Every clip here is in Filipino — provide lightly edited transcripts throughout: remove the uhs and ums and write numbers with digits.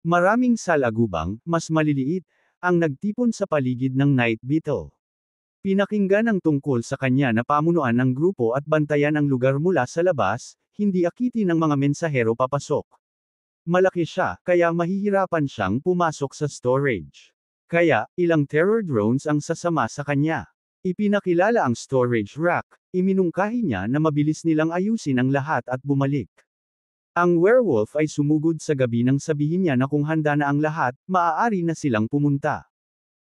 Maraming salagubang, mas maliliit, ang nagtipon sa paligid ng Night Beetle. Pinakinggan ang tungkol sa kanya na pamunuan ng grupo at bantayan ang lugar mula sa labas, hindi akitin ng mga mensahero papasok. Malaki siya, kaya mahihirapan siyang pumasok sa storage. Kaya, ilang terror drones ang sasama sa kanya. Ipinakilala ang storage rack, iminungkahi niya na mabilis nilang ayusin ang lahat at bumalik. Ang werewolf ay sumugod sa gabi nang sabihin niya na kung handa na ang lahat, maaari na silang pumunta.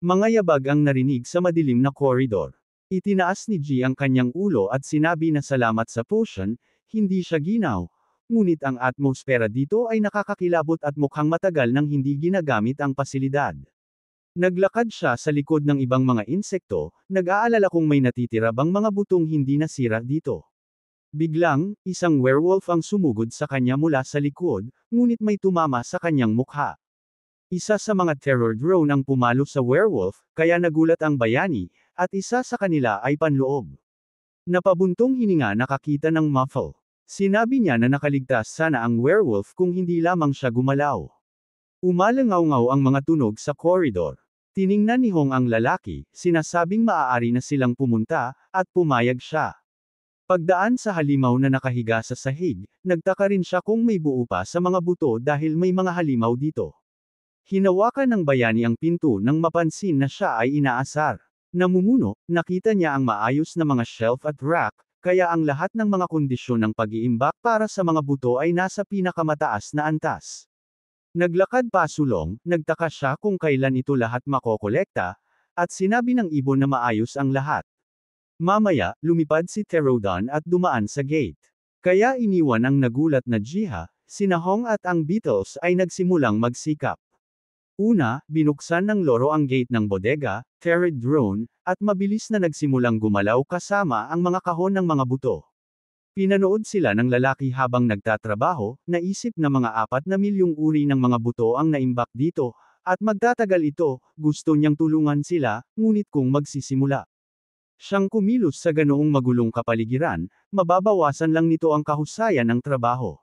Mga yabag ang narinig sa madilim na koridor. Itinaas ni G ang kanyang ulo at sinabi na salamat sa potion, hindi siya ginaw. Ngunit ang atmosfera dito ay nakakakilabot at mukhang matagal nang hindi ginagamit ang pasilidad. Naglakad siya sa likod ng ibang mga insekto, nag-aalala kung may natitira bang mga butong hindi nasira dito. Biglang, isang werewolf ang sumugod sa kanya mula sa likod, ngunit may tumama sa kanyang mukha. Isa sa mga terror drone ang pumalo sa werewolf, kaya nagulat ang bayani, at isa sa kanila ay panloob. Napabuntong hininga nakakita ng muffle. Sinabi niya na nakaligtas sana ang werewolf kung hindi lamang siya gumalaw. Umalangaw-ngaw ang mga tunog sa koridor. Tiningnan ni Hong ang lalaki, sinasabing maaari na silang pumunta, at pumayag siya. Pagdaan sa halimaw na nakahiga sa sahig, nagtaka rin siya kung may buo pa sa mga buto dahil may mga halimaw dito. Hinawakan ng bayani ang pinto nang mapansin na siya ay inaasar. Namumuno, nakita niya ang maayos na mga shelf at rack, kaya ang lahat ng mga kondisyon ng pag-iimbak para sa mga buto ay nasa pinakamataas na antas. Naglakad pasulong, nagtaka siya kung kailan ito lahat makokolekta, at sinabi ng ibon na maayos ang lahat. Mamaya, lumipad si Pterodon at dumaan sa gate. Kaya iniwan ang nagulat na Jiha, sina Hong at ang Beatles ay nagsimulang magsikap. Una, binuksan ng loro ang gate ng bodega, turret drone, at mabilis na nagsimulang gumalaw kasama ang mga kahon ng mga buto. Pinanood sila ng lalaki habang nagtatrabaho, naisip na mga 4 milyong uri ng mga buto ang naimbak dito, at magtatagal ito, gusto niyang tulungan sila, ngunit kung magsisimula siyang kumilos sa ganoong magulong kapaligiran, mababawasan lang nito ang kahusayan ng trabaho.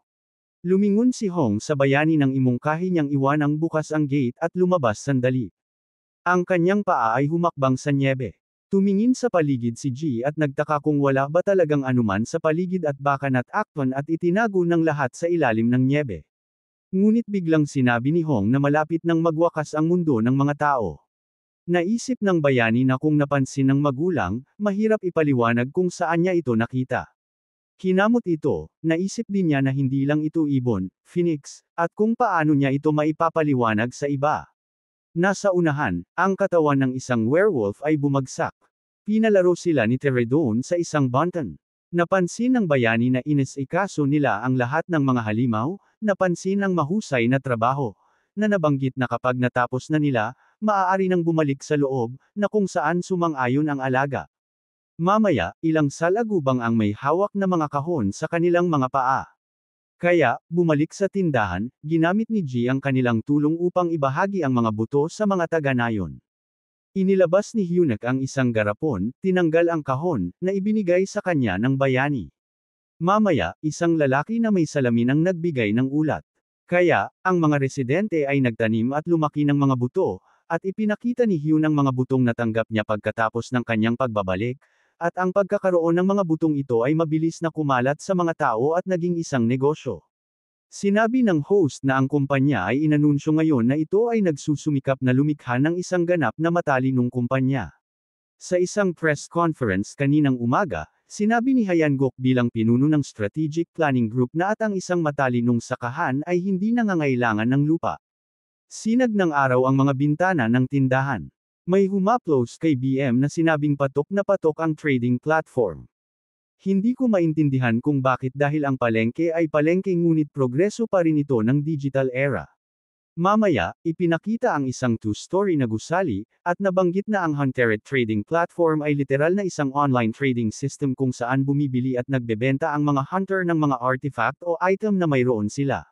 Lumingon si Hong sa bayani ng imungkahi niyang iwanang bukas ang gate at lumabas sandali. Ang kanyang paa ay humakbang sa nyebe. Tumingin sa paligid si G at nagtaka kung wala ba talagang anuman sa paligid at baka natakpan at itinago ng lahat sa ilalim ng nyebe. Ngunit biglang sinabi ni Hong na malapit nang magwakas ang mundo ng mga tao. Naisip ng bayani na kung napansin ng magulang, mahirap ipaliwanag kung saan niya ito nakita. Kinamot ito, naisip din niya na hindi lang ito ibon, phoenix, at kung paano niya ito maipapaliwanag sa iba. Nasa unahan, ang katawan ng isang werewolf ay bumagsak. Pinalaro sila ni Pterodon sa isang bantan. Napansin ng bayani na inesikaso nila ang lahat ng mga halimaw, napansin ang mahusay na trabaho, na nabanggit na kapag natapos na nila, maaari nang bumalik sa loob, na kung saan sumang-ayon ang alaga. Mamaya, ilang salagubang ang may hawak na mga kahon sa kanilang mga paa. Kaya, bumalik sa tindahan, ginamit ni G ang kanilang tulong upang ibahagi ang mga buto sa mga taga-nayon. Inilabas ni Hyunak ang isang garapon, tinanggal ang kahon, na ibinigay sa kanya ng bayani. Mamaya, isang lalaki na may salamin ang nagbigay ng ulat. Kaya, ang mga residente ay nagtanim at lumaki ng mga buto, at ipinakita ni Hyun ang mga butong natanggap niya pagkatapos ng kanyang pagbabalik, at ang pagkakaroon ng mga butong ito ay mabilis na kumalat sa mga tao at naging isang negosyo. Sinabi ng host na ang kumpanya ay inanunsyo ngayon na ito ay nagsusumikap na lumikha ng isang ganap na matalinong kumpanya. Sa isang press conference kaninang umaga, sinabi ni Hyangok bilang pinuno ng Strategic Planning Group na at ang isang matalinong sakahan ay hindi nangangailangan ng lupa. Sinag ng araw ang mga bintana ng tindahan. May humaplos kay BM na sinabing patok na patok ang trading platform. Hindi ko maintindihan kung bakit dahil ang palengke ay palengke ngunit progreso pa rin ito ng digital era. Mamaya, ipinakita ang isang two-story na gusali, at nabanggit na ang Hunteret Trading Platform ay literal na isang online trading system kung saan bumibili at nagbebenta ang mga hunter ng mga artifact o item na mayroon sila.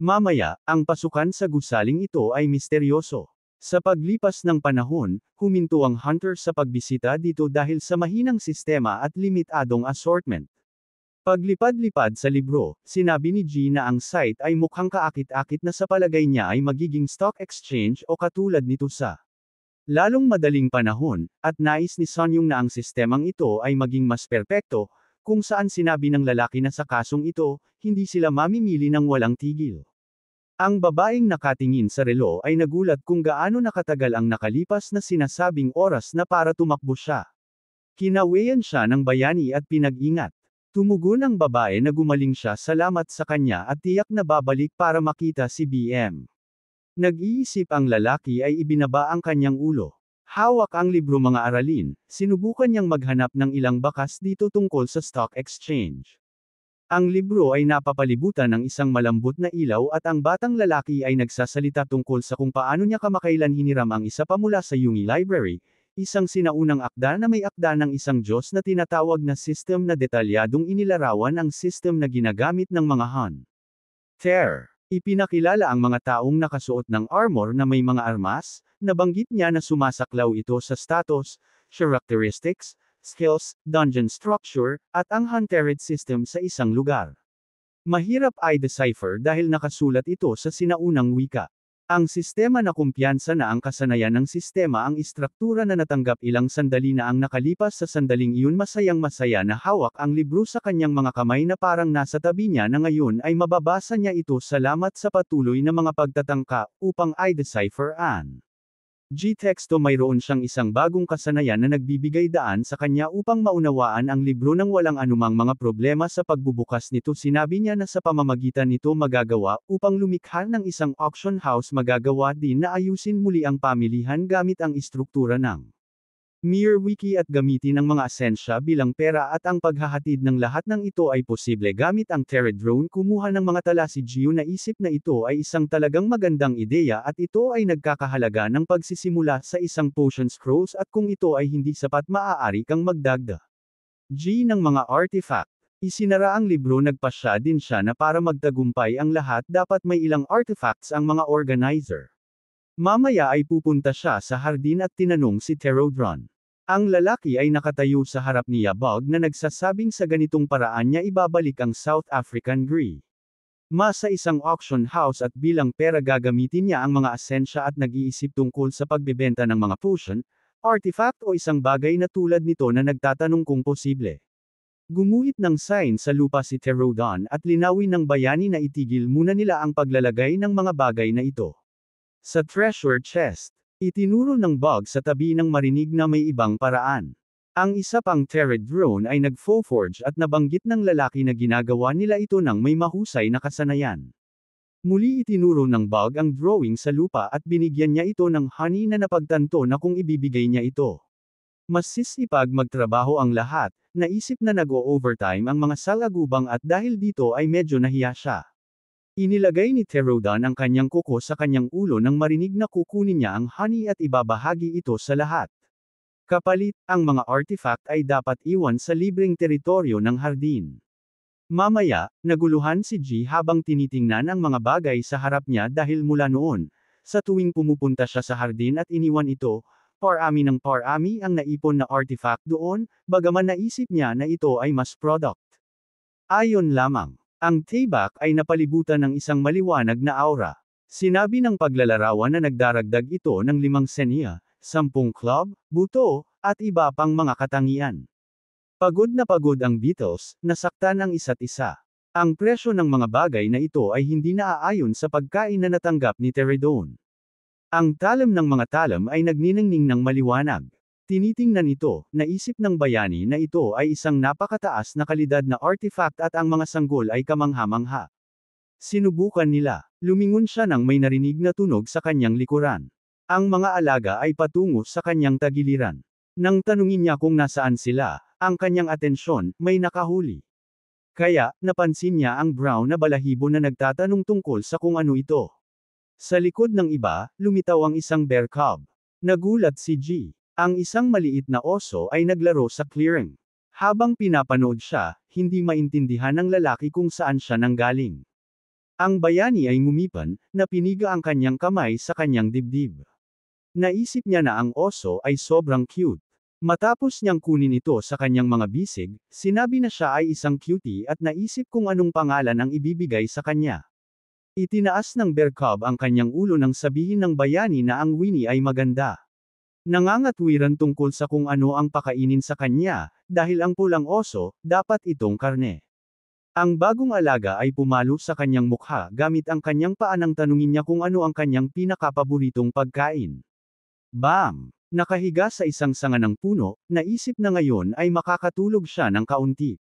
Mamaya, ang pasukan sa gusaling ito ay misteryoso. Sa paglipas ng panahon, huminto ang hunter sa pagbisita dito dahil sa mahinang sistema at limitadong assortment. Paglipad-lipad sa libro, sinabi ni G na ang site ay mukhang kaakit-akit na sa palagay niya ay magiging stock exchange o katulad nito sa lalong madaling panahon, at nais ni Sun Yung na ang sistemang ito ay maging mas perpekto, kung saan sinabi ng lalaki na sa kasong ito, hindi sila mamimili ng walang tigil. Ang babaeng nakatingin sa relo ay nagulat kung gaano nakatagal ang nakalipas na sinasabing oras na para tumakbo siya. Kinaweyan siya ng bayani at pinag-ingat. Tumugon ang babae na gumaling siya salamat sa kanya at tiyak na babalik para makita si BM. Nag-iisip ang lalaki ay ibinaba ang kanyang ulo. Hawak ang libro mga aralin, sinubukan niyang maghanap ng ilang bakas dito tungkol sa stock exchange. Ang libro ay napapalibutan ng isang malambot na ilaw at ang batang lalaki ay nagsasalita tungkol sa kung paano niya kamakailan hiniram ang isa pa mula sa Yungi Library, isang sinaunang akda na may akda ng isang Diyos na tinatawag na system na detalyadong inilarawan ang system na ginagamit ng mga Han. Ipinakilala ang mga taong nakasuot ng armor na may mga armas, nabanggit niya na sumasaklaw ito sa status, characteristics, skills, dungeon structure, at ang hunted system sa isang lugar. Mahirap i-decipher dahil nakasulat ito sa sinaunang wika. Ang sistema na kumpiyansa na ang kasanayan ng sistema ang istruktura na natanggap ilang sandali na ang nakalipas sa sandaling iyon masayang-masaya na hawak ang libro sa kanyang mga kamay na parang nasa tabi niya na ngayon ay mababasa niya ito salamat sa patuloy na mga pagtatangka upang i-decipher an. G-teksto mayroon siyang isang bagong kasanayan na nagbibigay daan sa kanya upang maunawaan ang libro ng walang anumang mga problema sa pagbubukas nito. Sinabi niya na sa pamamagitan nito magagawa upang lumikha ng isang auction house magagawa din na ayusin muli ang pamilihan gamit ang istruktura ng Mirrorwiki at gamitin ang mga asensya bilang pera at ang paghahatid ng lahat ng ito ay posible gamit ang Terra Drone. Kumuha ng mga tala si Gio na isip na ito ay isang talagang magandang ideya at ito ay nagkakahalaga ng pagsisimula sa isang potion scrolls at kung ito ay hindi sapat maaari kang magdagda. G ng mga artifact. Isinara ang libro nagpasya din siya na para magtagumpay ang lahat dapat may ilang artifacts ang mga organizer. Mamaya ay pupunta siya sa hardin at tinanong si Terodron. Ang lalaki ay nakatayo sa harap ni Yabog na nagsasabing sa ganitong paraan niya ibabalik ang South African Gree. Sa isang auction house at bilang pera gagamitin niya ang mga asensya at nag-iisip tungkol sa pagbebenta ng mga potion, artifact o isang bagay na tulad nito na nagtatanong kung posible. Gumuhit ng sign sa lupa si Terodon at linawin ng bayani na itigil muna nila ang paglalagay ng mga bagay na ito sa treasure chest. Itinuro ng Bog sa tabi ng marinig na may ibang paraan. Ang isa pang Terra Drone ay nag-forge at nabanggit ng lalaki na ginagawa nila ito ng may mahusay na kasanayan. Muli itinuro ng Bog ang drawing sa lupa at binigyan niya ito ng honey na napagtanto na kung ibibigay niya ito. Mas sisipag magtrabaho ang lahat, naisip na nag-o-overtime ang mga salagubang at dahil dito ay medyo nahiya siya. Inilagay ni Terodon ang kanyang kuko sa kanyang ulo nang marinig na kukunin niya ang honey at ibabahagi ito sa lahat. Kapalit, ang mga artifact ay dapat iwan sa libreng teritoryo ng hardin. Mamaya, naguluhan si G habang tinitingnan ang mga bagay sa harap niya dahil mula noon, sa tuwing pumupunta siya sa hardin at iniwan ito, parami ng parami ang naipon na artifact doon, bagaman naisip niya na ito ay mas product. Ayon lamang. Ang Taybak ay napalibutan ng isang maliwanag na aura. Sinabi ng paglalarawan na nagdaragdag ito ng 5 senya, 10 club, buto, at iba pang mga katangian. Pagod na pagod ang Beatles, nasaktan ang isa't isa. Ang presyo ng mga bagay na ito ay hindi naaayon sa pagkain na natanggap ni Terodon. Ang talam ng mga talam ay nagniningning ng maliwanag. Tinitingnan ito, naisip ng bayani na ito ay isang napakataas na kalidad na artifact at ang mga sanggol ay kamangha-mangha. Sinubukan nila. Lumingon siya nang may narinig na tunog sa kanyang likuran. Ang mga alaga ay patungo sa kanyang tagiliran. Nang tanungin niya kung nasaan sila, ang kanyang atensyon, may nakahuli. Kaya, napansin niya ang brown na balahibo na nagtatanong tungkol sa kung ano ito. Sa likod ng iba, lumitaw ang isang bear cub. Nagulat si G. Ang isang maliit na oso ay naglaro sa clearing. Habang pinapanood siya, hindi maintindihan ng lalaki kung saan siya nanggaling. Ang bayani ay ngumipan, na piniga ang kanyang kamay sa kanyang dibdib. Naisip niya na ang oso ay sobrang cute. Matapos niyang kunin ito sa kanyang mga bisig, sinabi na siya ay isang cutie at naisip kung anong pangalan ang ibibigay sa kanya. Itinaas ng bear cub ang kanyang ulo nang sabihin ng bayani na ang Winnie ay maganda. Nangangatwiran tungkol sa kung ano ang pakainin sa kanya, dahil ang pulang oso, dapat itong karne. Ang bagong alaga ay pumalo sa kanyang mukha gamit ang kanyang paa nang tanungin niya kung ano ang kanyang pinakapaboritong pagkain. Bam! Nakahiga sa isang sanga ng puno, naisip na ngayon ay makakatulog siya ng kaunti.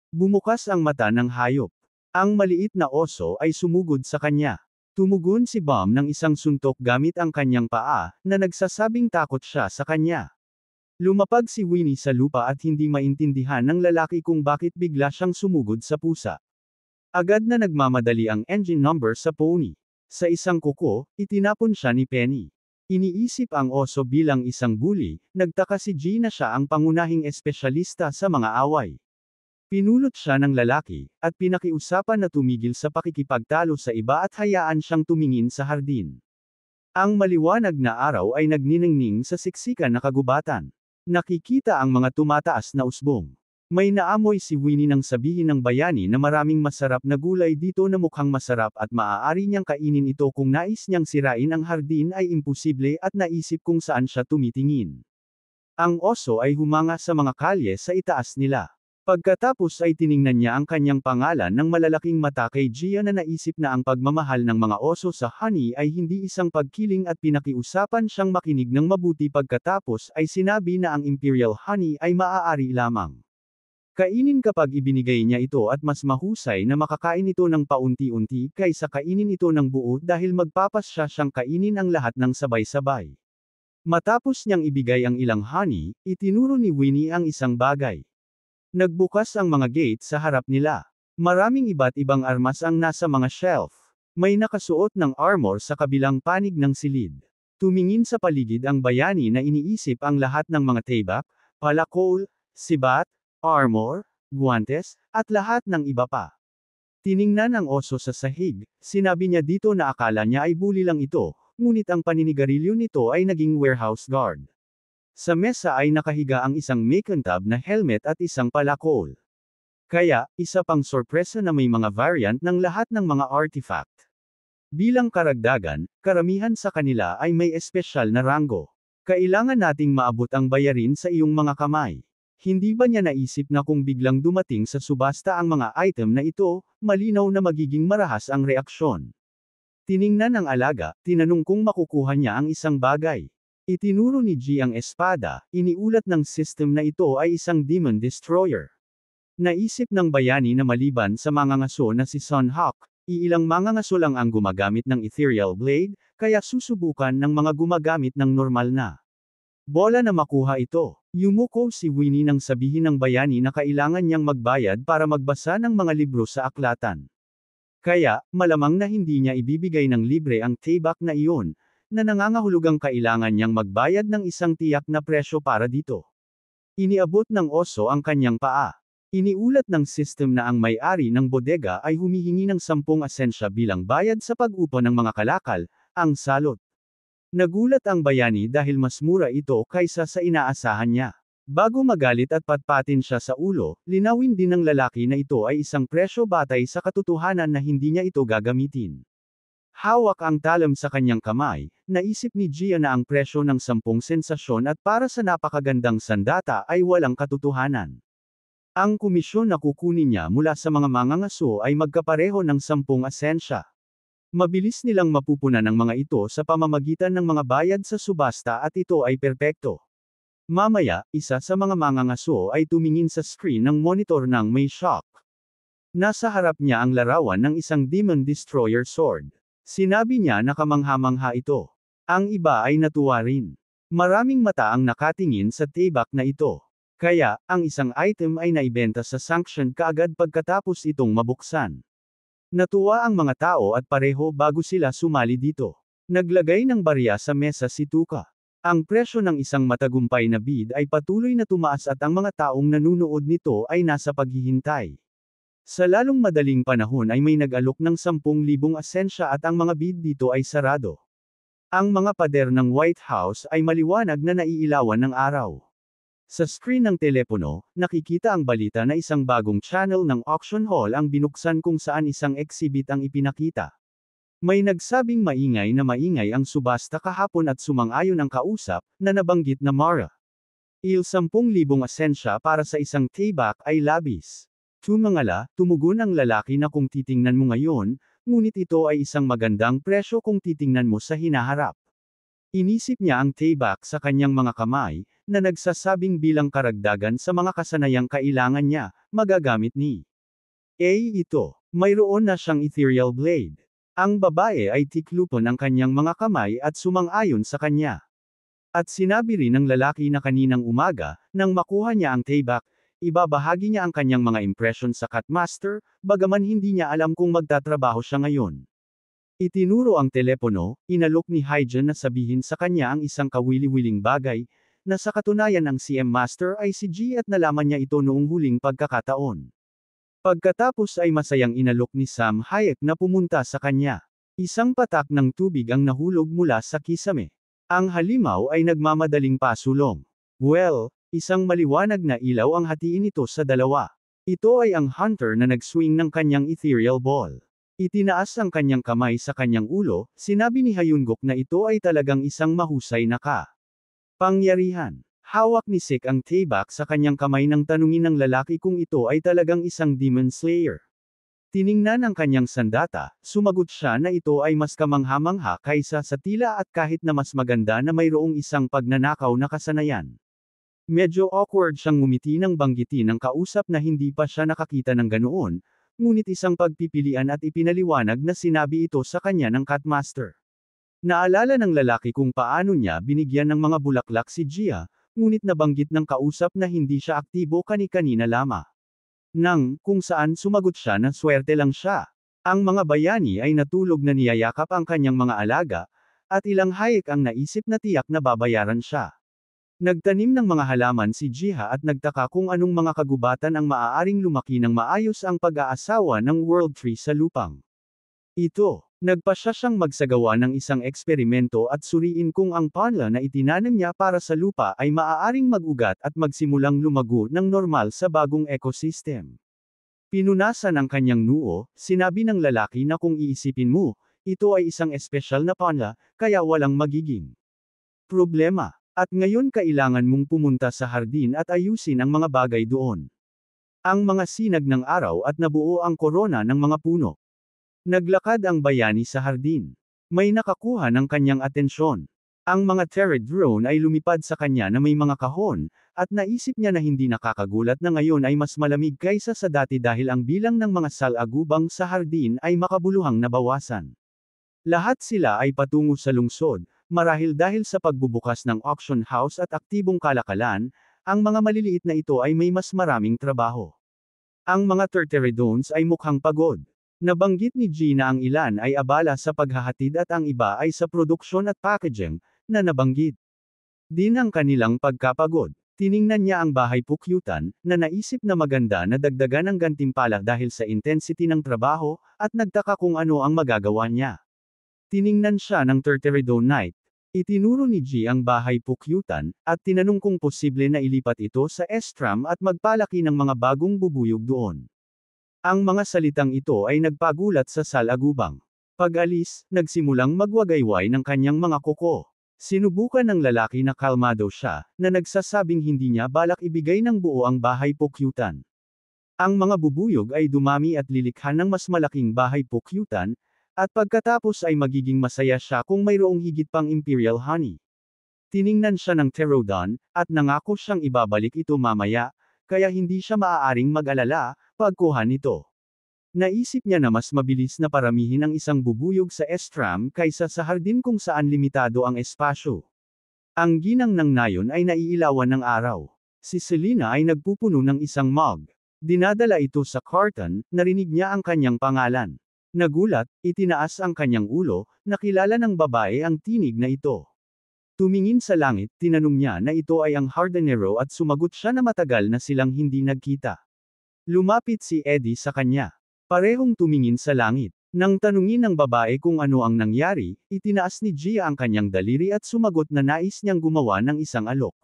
Bumukas ang mata ng hayop. Ang maliit na oso ay sumugod sa kanya. Tumugon si Bam ng isang suntok gamit ang kanyang paa, na nagsasabing takot siya sa kanya. Lumapag si Winnie sa lupa at hindi maintindihan ng lalaki kung bakit bigla siyang sumugod sa pusa. Agad na nagmamadali ang engine number sa pony. Sa isang kuko, itinapon siya ni Penny. Iniisip ang oso bilang isang bully, nagtaka si G na siya ang pangunahing espesyalista sa mga away. Pinulot siya ng lalaki, at pinakiusapan na tumigil sa pakikipagtalo sa iba at hayaan siyang tumingin sa hardin. Ang maliwanag na araw ay nagniningning sa siksikan na kagubatan. Nakikita ang mga tumataas na usbong. May naamoy si Winnie nang sabihin ng bayani na maraming masarap na gulay dito na mukhang masarap at maaari niyang kainin ito kung nais niyang sirain ang hardin ay imposible at naisip kung saan siya tumitingin. Ang oso ay humanga sa mga kalye sa itaas nila. Pagkatapos ay tiningnan niya ang kanyang pangalan ng malalaking mata kay Gia na naisip na ang pagmamahal ng mga oso sa honey ay hindi isang pagkiling at pinakiusapan siyang makinig ng mabuti pagkatapos ay sinabi na ang imperial honey ay maaari lamang kainin kapag ibinigay niya ito at mas mahusay na makakain ito ng paunti-unti kaysa kainin ito ng buo dahil magpapasya siyang kainin ang lahat ng sabay-sabay. Matapos niyang ibigay ang ilang honey, itinuro ni Winnie ang isang bagay. Nagbukas ang mga gate sa harap nila. Maraming iba't ibang armas ang nasa mga shelf. May nakasuot ng armor sa kabilang panig ng silid. Tumingin sa paligid ang bayani na iniisip ang lahat ng mga tebak, palakol, sibat, armor, guwantes, at lahat ng iba pa. Tiningnan ang oso sa sahig, sinabi niya dito na akala niya ay bully lang ito, ngunit ang paninigarilyo nito ay naging warehouse guard. Sa mesa ay nakahiga ang isang makintab na helmet at isang palakol. Kaya, isa pang sorpresa na may mga variant ng lahat ng mga artifact. Bilang karagdagan, karamihan sa kanila ay may espesyal na ranggo. Kailangan nating maabot ang bayarin sa iyong mga kamay. Hindi ba niya naisip na kung biglang dumating sa subasta ang mga item na ito, malinaw na magiging marahas ang reaksyon. Tiningnan ng alaga, tinanong kung makukuha niya ang isang bagay. Itinuro ni G ang espada, iniulat ng system na ito ay isang demon destroyer. Naisip ng bayani na maliban sa mangangaso na si Sunhawk, iilang mangangaso lang ang gumagamit ng ethereal blade, kaya susubukan ng mga gumagamit ng normal na bola na makuha ito. Yumuko si Winnie nang sabihin ng bayani na kailangan niyang magbayad para magbasa ng mga libro sa aklatan. Kaya, malamang na hindi niya ibibigay ng libre ang tebak na iyon, na nangangahulugang kailangan niyang magbayad ng isang tiyak na presyo para dito. Iniabot ng oso ang kanyang paa. Iniulat ng system na ang may-ari ng bodega ay humihingi ng 10 asensya bilang bayad sa pag-upo ng mga kalakal, ang salot. Nagulat ang bayani dahil mas mura ito kaysa sa inaasahan niya. Bago magalit at patpatin siya sa ulo, linawin din ng lalaki na ito ay isang presyo batay sa katotohanan na hindi niya ito gagamitin. Hawak ang talam sa kanyang kamay, naisip ni Gia na ang presyo ng 10 sensasyon at para sa napakagandang sandata ay walang katotohanan. Ang komisyon na kukunin niya mula sa mga mangangaso ay magkapareho ng 10 asensya. Mabilis nilang mapupunan ang mga ito sa pamamagitan ng mga bayad sa subasta at ito ay perpekto. Mamaya, isa sa mga mangangaso ay tumingin sa screen ng monitor ng may shock. Nasa harap niya ang larawan ng isang demon destroyer sword. Sinabi niya na kamangha-mangha ito. Ang iba ay natuwa rin. Maraming mata ang nakatingin sa tebak na ito. Kaya, ang isang item ay naibenta sa sanction kaagad pagkatapos itong mabuksan. Natuwa ang mga tao at pareho bago sila sumali dito. Naglagay ng barya sa mesa si Tuka. Ang presyo ng isang matagumpay na bid ay patuloy na tumaas at ang mga taong nanunood nito ay nasa paghihintay. Sa lalong madaling panahon ay may nag-alok ng 10,000 asensya at ang mga bid dito ay sarado. Ang mga pader ng White House ay maliwanag na naiilawan ng araw. Sa screen ng telepono, nakikita ang balita na isang bagong channel ng auction hall ang binuksan kung saan isang exhibit ang ipinakita. May nagsabing maingay ang subasta kahapon at sumang-ayon ang kausap, na nabanggit na Mara. 10,000 asensya para sa isang tayback ay labis. Tumangala, tumugon ang lalaki na kung titingnan mo ngayon, ngunit ito ay isang magandang presyo kung titingnan mo sa hinaharap. Inisip niya ang tayback sa kanyang mga kamay, na nagsasabing bilang karagdagan sa mga kasanayang kailangan niya, magagamit ni ito. Mayroon na siyang ethereal blade. Ang babae ay tiklupon ang kanyang mga kamay at sumang-ayon sa kanya. At sinabi rin ng lalaki na kaninang umaga, nang makuha niya ang tayback, ibabahagi niya ang kanyang mga impression sa Cutmaster, bagaman hindi niya alam kung magtatrabaho siya ngayon. Itinuro ang telepono, inalok ni Hygen na sabihin sa kanya ang isang kawili-wiling bagay, na sa katunayan ang CM Master ay si G at nalaman niya ito noong huling pagkakataon. Pagkatapos ay masayang inalok ni Sam Hayek na pumunta sa kanya. Isang patak ng tubig ang nahulog mula sa kisame. Ang halimaw ay nagmamadaling pasulong. Well, isang maliwanag na ilaw ang hatiin ito sa dalawa. Ito ay ang hunter na nag-swing ng kanyang ethereal ball. Itinaas ang kanyang kamay sa kanyang ulo, sinabi ni Hyungok na ito ay talagang isang mahusay na pangyarihan. Hawak ni Sik ang tayback sa kanyang kamay nang tanungin ng lalaki kung ito ay talagang isang Demon Slayer. Tiningnan ang kanyang sandata, sumagot siya na ito ay mas kamangha-mangha kaysa sa tila at kahit na mas maganda na mayroong isang pagnanakaw na kasanayan. Medyo awkward siyang ngumiti nang banggitin ng kausap na hindi pa siya nakakita ng ganoon, ngunit isang pagpipilian at ipinaliwanag na sinabi ito sa kanya ng Cutmaster. Naalala ng lalaki kung paano niya binigyan ng mga bulaklak si Gia, ngunit nabanggit ng kausap na hindi siya aktibo kani-kanina lamang. Kung saan sumagot siya na swerte lang siya. Ang mga bayani ay natulog na niyayakap ang kanyang mga alaga, at ilang hayek ang naisip na tiyak na babayaran siya. Nagtanim ng mga halaman si Jiha at nagtaka kung anong mga kagubatan ang maaaring lumaki ng maayos ang pag-aasawa ng World Tree sa lupang ito. Nagpasya siyang magsagawa ng isang eksperimento at suriin kung ang panla na itinanim niya para sa lupa ay maaaring mag-ugat at magsimulang lumago ng normal sa bagong ecosystem. Pinunasan ang kanyang noo, sinabi ng lalaki na kung iisipin mo, ito ay isang espesyal na panla, kaya walang magiging problema. At ngayon kailangan mong pumunta sa hardin at ayusin ang mga bagay doon. Ang mga sinag ng araw at nabuo ang korona ng mga puno. Naglakad ang bayani sa hardin. May nakakuha ng kanyang atensyon. Ang mga turret drone ay lumipad sa kanya na may mga kahon, at naisip niya na hindi nakakagulat na ngayon ay mas malamig kaysa sa dati dahil ang bilang ng mga salagubang sa hardin ay makabuluhang nabawasan. Lahat sila ay patungo sa lungsod, marahil dahil sa pagbubukas ng auction house at aktibong kalakalan, ang mga maliliit na ito ay may mas maraming trabaho. Ang mga pterodons ay mukhang pagod. Nabanggit ni G na ang ilan ay abala sa paghahatid at ang iba ay sa produksyon at packaging, na nabanggit din ang kanilang pagkapagod. Tiningnan niya ang bahay pukyutan, na naisip na maganda na dagdagan ang gantimpala dahil sa intensity ng trabaho, at nagtaka kung ano ang magagawa niya. Tiningnan siya ng Pterodon Knight. Itinuro ni G ang bahay pukyutan, at tinanong kung posible na ilipat ito sa Estram at magpalaki ng mga bagong bubuyog doon. Ang mga salitang ito ay nagpagulat sa salagubang. Pag-alis, nagsimulang magwagayway ng kanyang mga kuko. Sinubukan ng lalaki na kalmado siya, na nagsasabing hindi niya balak ibigay ng buo ang bahay pukyutan. Ang mga bubuyog ay dumami at lilikha ng mas malaking bahay pukyutan, at pagkatapos ay magiging masaya siya kung mayroong higit pang imperial honey. Tiningnan siya ng Pterodon, at nangako siyang ibabalik ito mamaya, kaya hindi siya maaaring mag-alala, pagkuha nito. Naisip niya na mas mabilis na paramihin ang isang bubuyog sa Estram kaysa sa hardin kung saan limitado ang espasyo. Ang ginang ng nayon ay naiilawan ng araw. Si Selena ay nagpupuno ng isang mug. Dinadala ito sa carton, narinig niya ang kanyang pangalan. Nagulat, itinaas ang kanyang ulo, nakilala ng babae ang tinig na ito. Tumingin sa langit, tinanong niya na ito ay ang hardinero at sumagot siya na matagal na silang hindi nagkita. Lumapit si Eddie sa kanya. Parehong tumingin sa langit. Nang tanungin ng babae kung ano ang nangyari, itinaas ni Gia ang kanyang daliri at sumagot na nais niyang gumawa ng isang alok.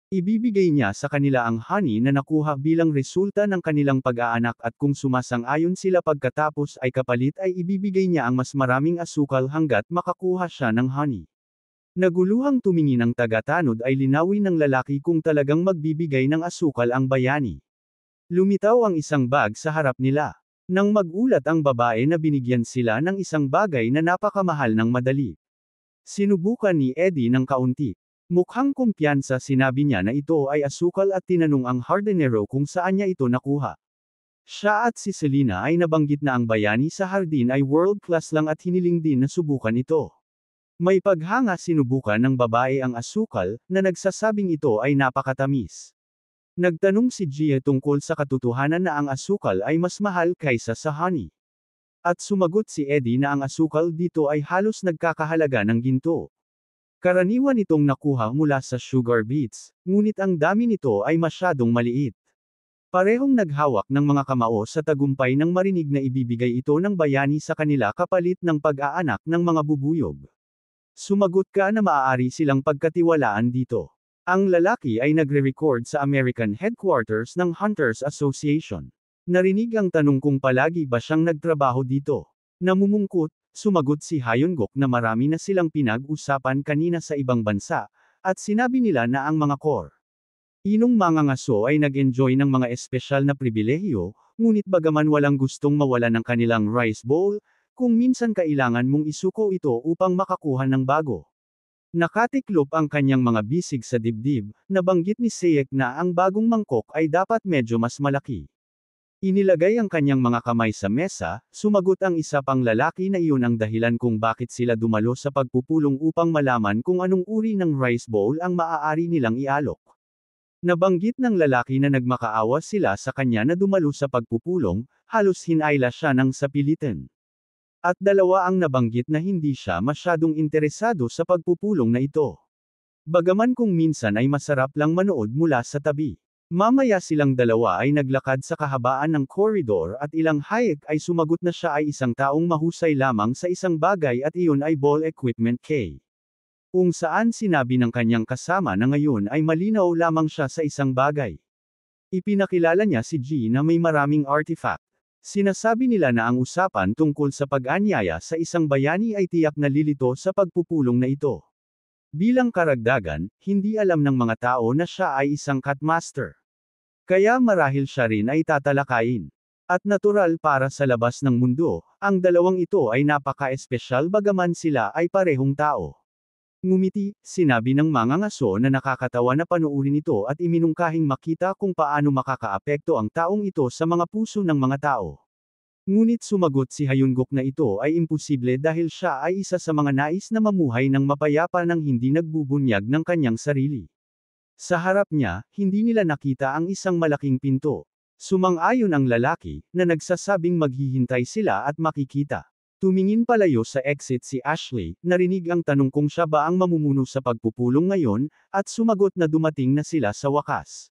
Ibibigay niya sa kanila ang honey na nakuha bilang resulta ng kanilang pag-aanak at kung sumasang-ayon sila pagkatapos ay kapalit ay ibibigay niya ang mas maraming asukal hanggat makakuha siya ng honey. Naguluhang tumingin ang tagatanod ay linawin ng lalaki kung talagang magbibigay ng asukal ang bayani. Lumitaw ang isang bag sa harap nila. Nang magulat ang babae na binigyan sila ng isang bagay na napakamahal ng madali. Sinubukan ni Eddie ng kaunti. Mukhang kumpiyansa sinabi niya na ito ay asukal at tinanong ang hardinero kung saan niya ito nakuha. Siya at si Selena ay nabanggit na ang bayani sa hardin ay world class lang at hiniling din na subukan ito. May paghanga sinubukan ng babae ang asukal, na nagsasabing ito ay napakatamis. Nagtanong si Gia tungkol sa katotohanan na ang asukal ay mas mahal kaysa sa honey. At sumagot si Eddie na ang asukal dito ay halos nagkakahalaga ng ginto. Karaniwan itong nakuha mula sa sugar beets, ngunit ang dami nito ay masyadong maliit. Parehong naghawak ng mga kamao sa tagumpay nang marinig na ibibigay ito ng bayani sa kanila kapalit ng pag-aanak ng mga bubuyog. Sumagot ka na maaari silang pagkatiwalaan dito. Ang lalaki ay nagre-record sa American headquarters ng Hunters Association. Narinig ang tanong kung palagi ba siyang nagtrabaho dito. Namumungkot, sumagot si Hyun-guk na marami na silang pinag-usapan kanina sa ibang bansa, at sinabi nila na ang mga core inong mangangaso ay nag-enjoy ng mga espesyal na pribilehiyo, ngunit bagaman walang gustong mawala ng kanilang rice bowl, kung minsan kailangan mong isuko ito upang makakuha ng bago. Nakatiklop ang kanyang mga bisig sa dibdib, nabanggit ni Seyek na ang bagong mangkok ay dapat medyo mas malaki. Inilagay ang kanyang mga kamay sa mesa, sumagot ang isa pang lalaki na iyon ang dahilan kung bakit sila dumalo sa pagpupulong upang malaman kung anong uri ng rice bowl ang maaari nilang ialok. Nabanggit ng lalaki na nagmakaawa sila sa kanya na dumalo sa pagpupulong, halos hinayla siya ng sapilitan. At dalawa ang nabanggit na hindi siya masyadong interesado sa pagpupulong na ito. Bagaman kung minsan ay masarap lang manood mula sa tabi. Mamaya silang dalawa ay naglakad sa kahabaan ng koridor at ilang hayek ay sumagot na siya ay isang taong mahusay lamang sa isang bagay at iyon ay ball equipment K. Kung saan sinabi ng kanyang kasama na ngayon ay malinaw lamang siya sa isang bagay. Ipinakilala niya si G na may maraming artifact. Sinasabi nila na ang usapan tungkol sa pag-anyaya sa isang bayani ay tiyak na lilito sa pagpupulong na ito. Bilang karagdagan, hindi alam ng mga tao na siya ay isang cutmaster. Kaya marahil siya rin ay tatalakayin. At natural para sa labas ng mundo, ang dalawang ito ay napaka-espesyal bagaman sila ay parehong tao. Ngumiti, sinabi ng mangangaso na nakakatawa na panuurin ito at iminungkahing makita kung paano makakaapekto ang taong ito sa mga puso ng mga tao. Ngunit sumagot si Hyun-guk na ito ay imposible dahil siya ay isa sa mga nais na mamuhay ng mapayapa nang hindi nagbubunyag ng kanyang sarili. Sa harap niya, hindi nila nakita ang isang malaking pinto. Sumang-ayon ang lalaki, na nagsasabing maghihintay sila at makikita. Tumingin palayo sa exit si Ashley, narinig ang tanong kung siya ba ang mamumuno sa pagpupulong ngayon, at sumagot na dumating na sila sa wakas.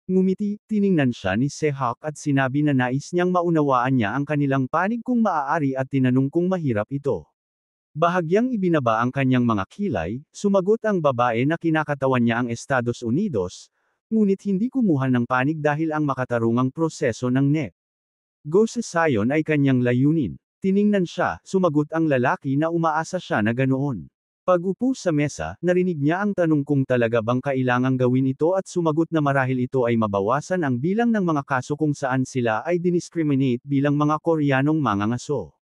Ngumiti, tiningnan siya ni Sehak at sinabi na nais niyang maunawaan niya ang kanilang panig kung maaari at tinanong kung mahirap ito. Bahagyang ibinaba ang kanyang mga kilay, sumagot ang babae na kinakatawan niya ang Estados Unidos, ngunit hindi kumuha ng panig dahil ang makatarungang proseso ng NEP. Gosesayon ay kanyang layunin. Tiningnan siya, sumagot ang lalaki na umaasa siya na ganoon. Pag-upo sa mesa, narinig niya ang tanong kung talaga bang kailangang gawin ito at sumagot na marahil ito ay mabawasan ang bilang ng mga kaso kung saan sila ay diniscriminate bilang mga Koreanong mangangaso.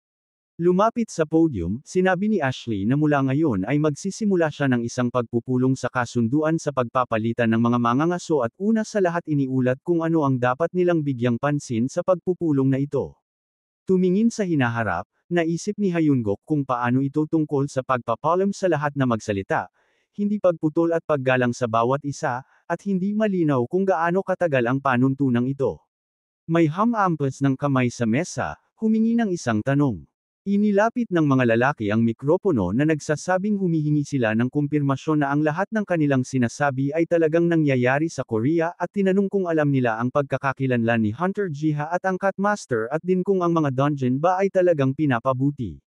Lumapit sa podium, sinabi ni Ashley na mula ngayon ay magsisimula siya ng isang pagpupulong sa kasunduan sa pagpapalitan ng mga mangangaso at una sa lahat iniulat kung ano ang dapat nilang bigyang pansin sa pagpupulong na ito. Tumingin sa hinaharap, naisip ni Hyun-guk kung paano ito tungkol sa pagpapalam sa lahat na magsalita, hindi pagputol at paggalang sa bawat isa, at hindi malinaw kung gaano katagal ang panuntunang ito. May hamampas ng kamay sa mesa, humingi ng isang tanong. Inilapit ng mga lalaki ang mikropono na nagsasabing humihingi sila ng kumpirmasyon na ang lahat ng kanilang sinasabi ay talagang nangyayari sa Korea at tinanong kung alam nila ang pagkakakilanlan ni Hunter Jiha at ang Cutmaster at din kung ang mga dungeon ba ay talagang pinapabuti.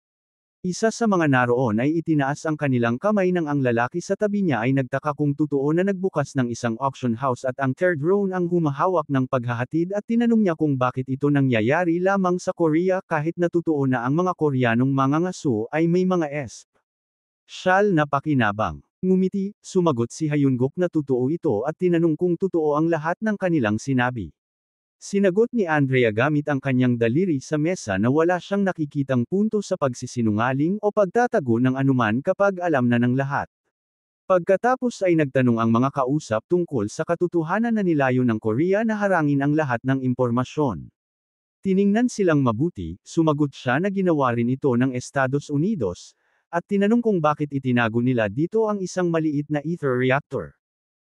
Isa sa mga naroon ay itinaas ang kanilang kamay nang ang lalaki sa tabi niya ay nagtaka kung totoo na nagbukas ng isang auction house at ang third drone ang humahawak ng paghahatid at tinanong niya kung bakit ito nangyayari lamang sa Korea kahit na totoo na ang mga Koreanong mangangaso ay may mga ESP. Siya na pakinabang. Ngumiti, sumagot si Hyungkook na totoo ito at tinanong kung totoo ang lahat ng kanilang sinabi. Sinagot ni Andrea gamit ang kanyang daliri sa mesa na wala siyang nakikitang punto sa pagsisinungaling o pagtatago ng anuman kapag alam na ng lahat. Pagkatapos ay nagtanong ang mga kausap tungkol sa katotohanan na nilayo ng Korea na harangin ang lahat ng impormasyon. Tiningnan silang mabuti, sumagot siya na ginawa rin ito ng Estados Unidos, at tinanong kung bakit itinago nila dito ang isang maliit na ether reactor.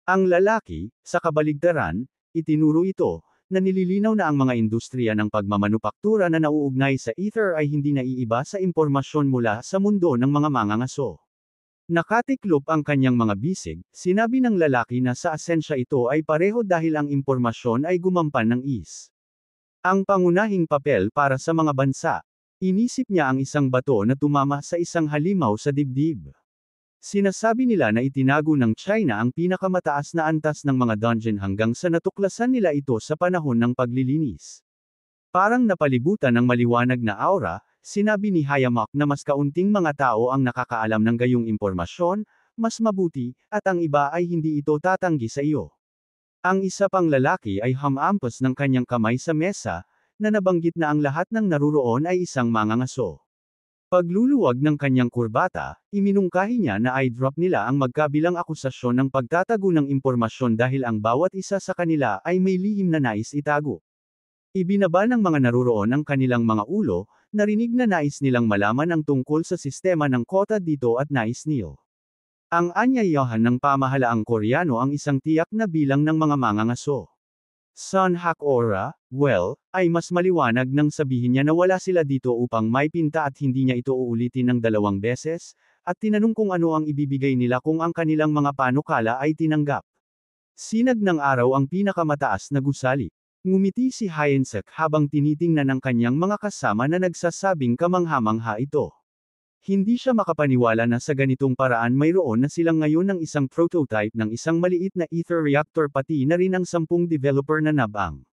Ang lalaki, sa kabaligtaran, itinuro ito, na nililinaw na ang mga industriya ng pagmamanupaktura na nauugnay sa ether ay hindi naiiba sa impormasyon mula sa mundo ng mga mangangaso. Nakatiklop ang kanyang mga bisig, sinabi ng lalaki na sa asensya ito ay pareho dahil ang impormasyon ay gumampan ng ang pangunahing papel para sa mga bansa. Inisip niya ang isang bato na tumama sa isang halimaw sa dibdib. Sinasabi nila na itinago ng China ang pinakamataas na antas ng mga dungeon hanggang sa natuklasan nila ito sa panahon ng paglilinis. Parang napalibutan ng maliwanag na aura, sinabi ni Hayamak na mas kaunting mga tao ang nakakaalam ng gayong impormasyon, mas mabuti, at ang iba ay hindi ito tatanggi sa iyo. Ang isa pang lalaki ay hamampas ng kanyang kamay sa mesa, na nabanggit na ang lahat ng naruroon ay isang mangangaso. Pagluluwag ng kanyang kurbata, iminungkahi niya na i-drop nila ang magkabilang akusasyon ng pagtatago ng impormasyon dahil ang bawat isa sa kanila ay may lihim na nais itago. Ibinaba ng mga naruroon ang kanilang mga ulo, narinig na nais nilang malaman ang tungkol sa sistema ng kota dito at nais nil. Ang anyayahan ng pamahalaang Koreano ang isang tiyak na bilang ng mga mangangaso. Son Hak-ora, well, ay mas maliwanag nang sabihin niya na wala sila dito upang may pinta at hindi niya ito uulitin ng 2 beses, at tinanong kung ano ang ibibigay nila kung ang kanilang mga panukala ay tinanggap. Sinag ng araw ang pinakamataas na gusali. Ngumiti si Hyunsuk habang tinitingnan ang kanyang mga kasama na nagsasabing kamangha-mangha ito. Hindi siya makapaniwala na sa ganitong paraan mayroon na silang ngayon ng isang prototype ng isang maliit na ether reactor pati na rin ang 10 developer na nabang.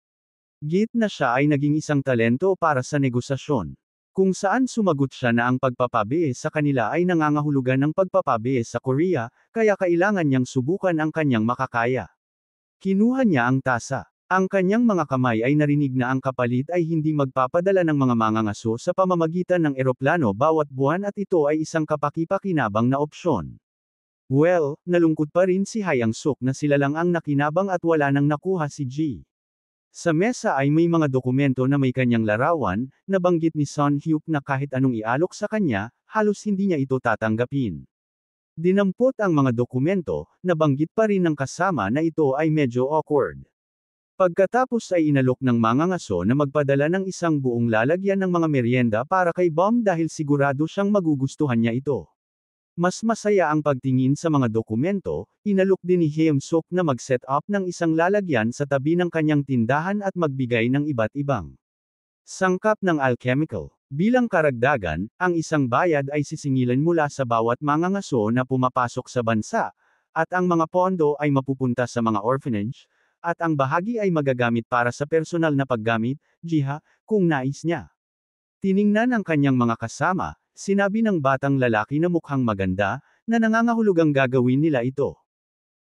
Git na siya ay naging isang talento para sa negosasyon. Kung saan sumagot siya na ang pagpapabie sa kanila ay nangangahulugan ng pagpapabie sa Korea, kaya kailangan niyang subukan ang kanyang makakaya. Kinuha niya ang tasa. Ang kanyang mga kamay ay narinig na ang kapalit ay hindi magpapadala ng mga mangangaso sa pamamagitan ng eroplano bawat buwan at ito ay isang kapaki-pakinabang na opsyon. Well, nalungkot pa rin si Hyunsuk na sila lang ang nakinabang at wala nang nakuha si G. Sa mesa ay may mga dokumento na may kanyang larawan, nabanggit ni Son Hyuk na kahit anong ialok sa kanya, halos hindi niya ito tatanggapin. Dinampot ang mga dokumento, nabanggit pa rin ng kasama na ito ay medyo awkward. Pagkatapos ay inalok ng mangangaso na magpadala ng isang buong lalagyan ng mga merienda para kay Bomb dahil sigurado siyang magugustuhan niya ito. Mas masaya ang pagtingin sa mga dokumento, inalok din ni Hyunsuk na mag-set up ng isang lalagyan sa tabi ng kanyang tindahan at magbigay ng iba't ibang sangkap ng alchemical. Bilang karagdagan, ang isang bayad ay sisingilan mula sa bawat mangangaso na pumapasok sa bansa, at ang mga pondo ay mapupunta sa mga orphanage, at ang bahagi ay magagamit para sa personal na paggamit, jiha, kung nais niya. Tiningnan ang kanyang mga kasama, sinabi ng batang lalaki na mukhang maganda, na nangangahulugang gagawin nila ito.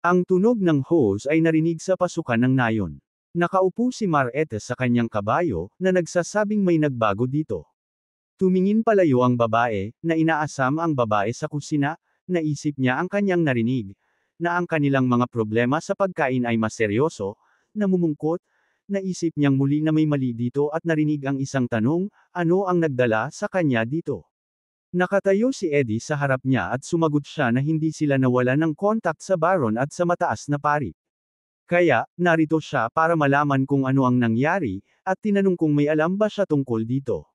Ang tunog ng hose ay narinig sa pasukan ng nayon. Nakaupo si Marete sa kanyang kabayo, na nagsasabing may nagbago dito. Tumingin palayo ang babae, na inaasam ang babae sa kusina, naisip niya ang kanyang narinig, na ang kanilang mga problema sa pagkain ay mas seryoso, namumungkot, naisip niyang muli na may mali dito at narinig ang isang tanong, ano ang nagdala sa kanya dito? Nakatayo si Eddie sa harap niya at sumagot siya na hindi sila nawala ng kontak sa baron at sa mataas na pari. Kaya, narito siya para malaman kung ano ang nangyari, at tinanong kung may alam ba siya tungkol dito.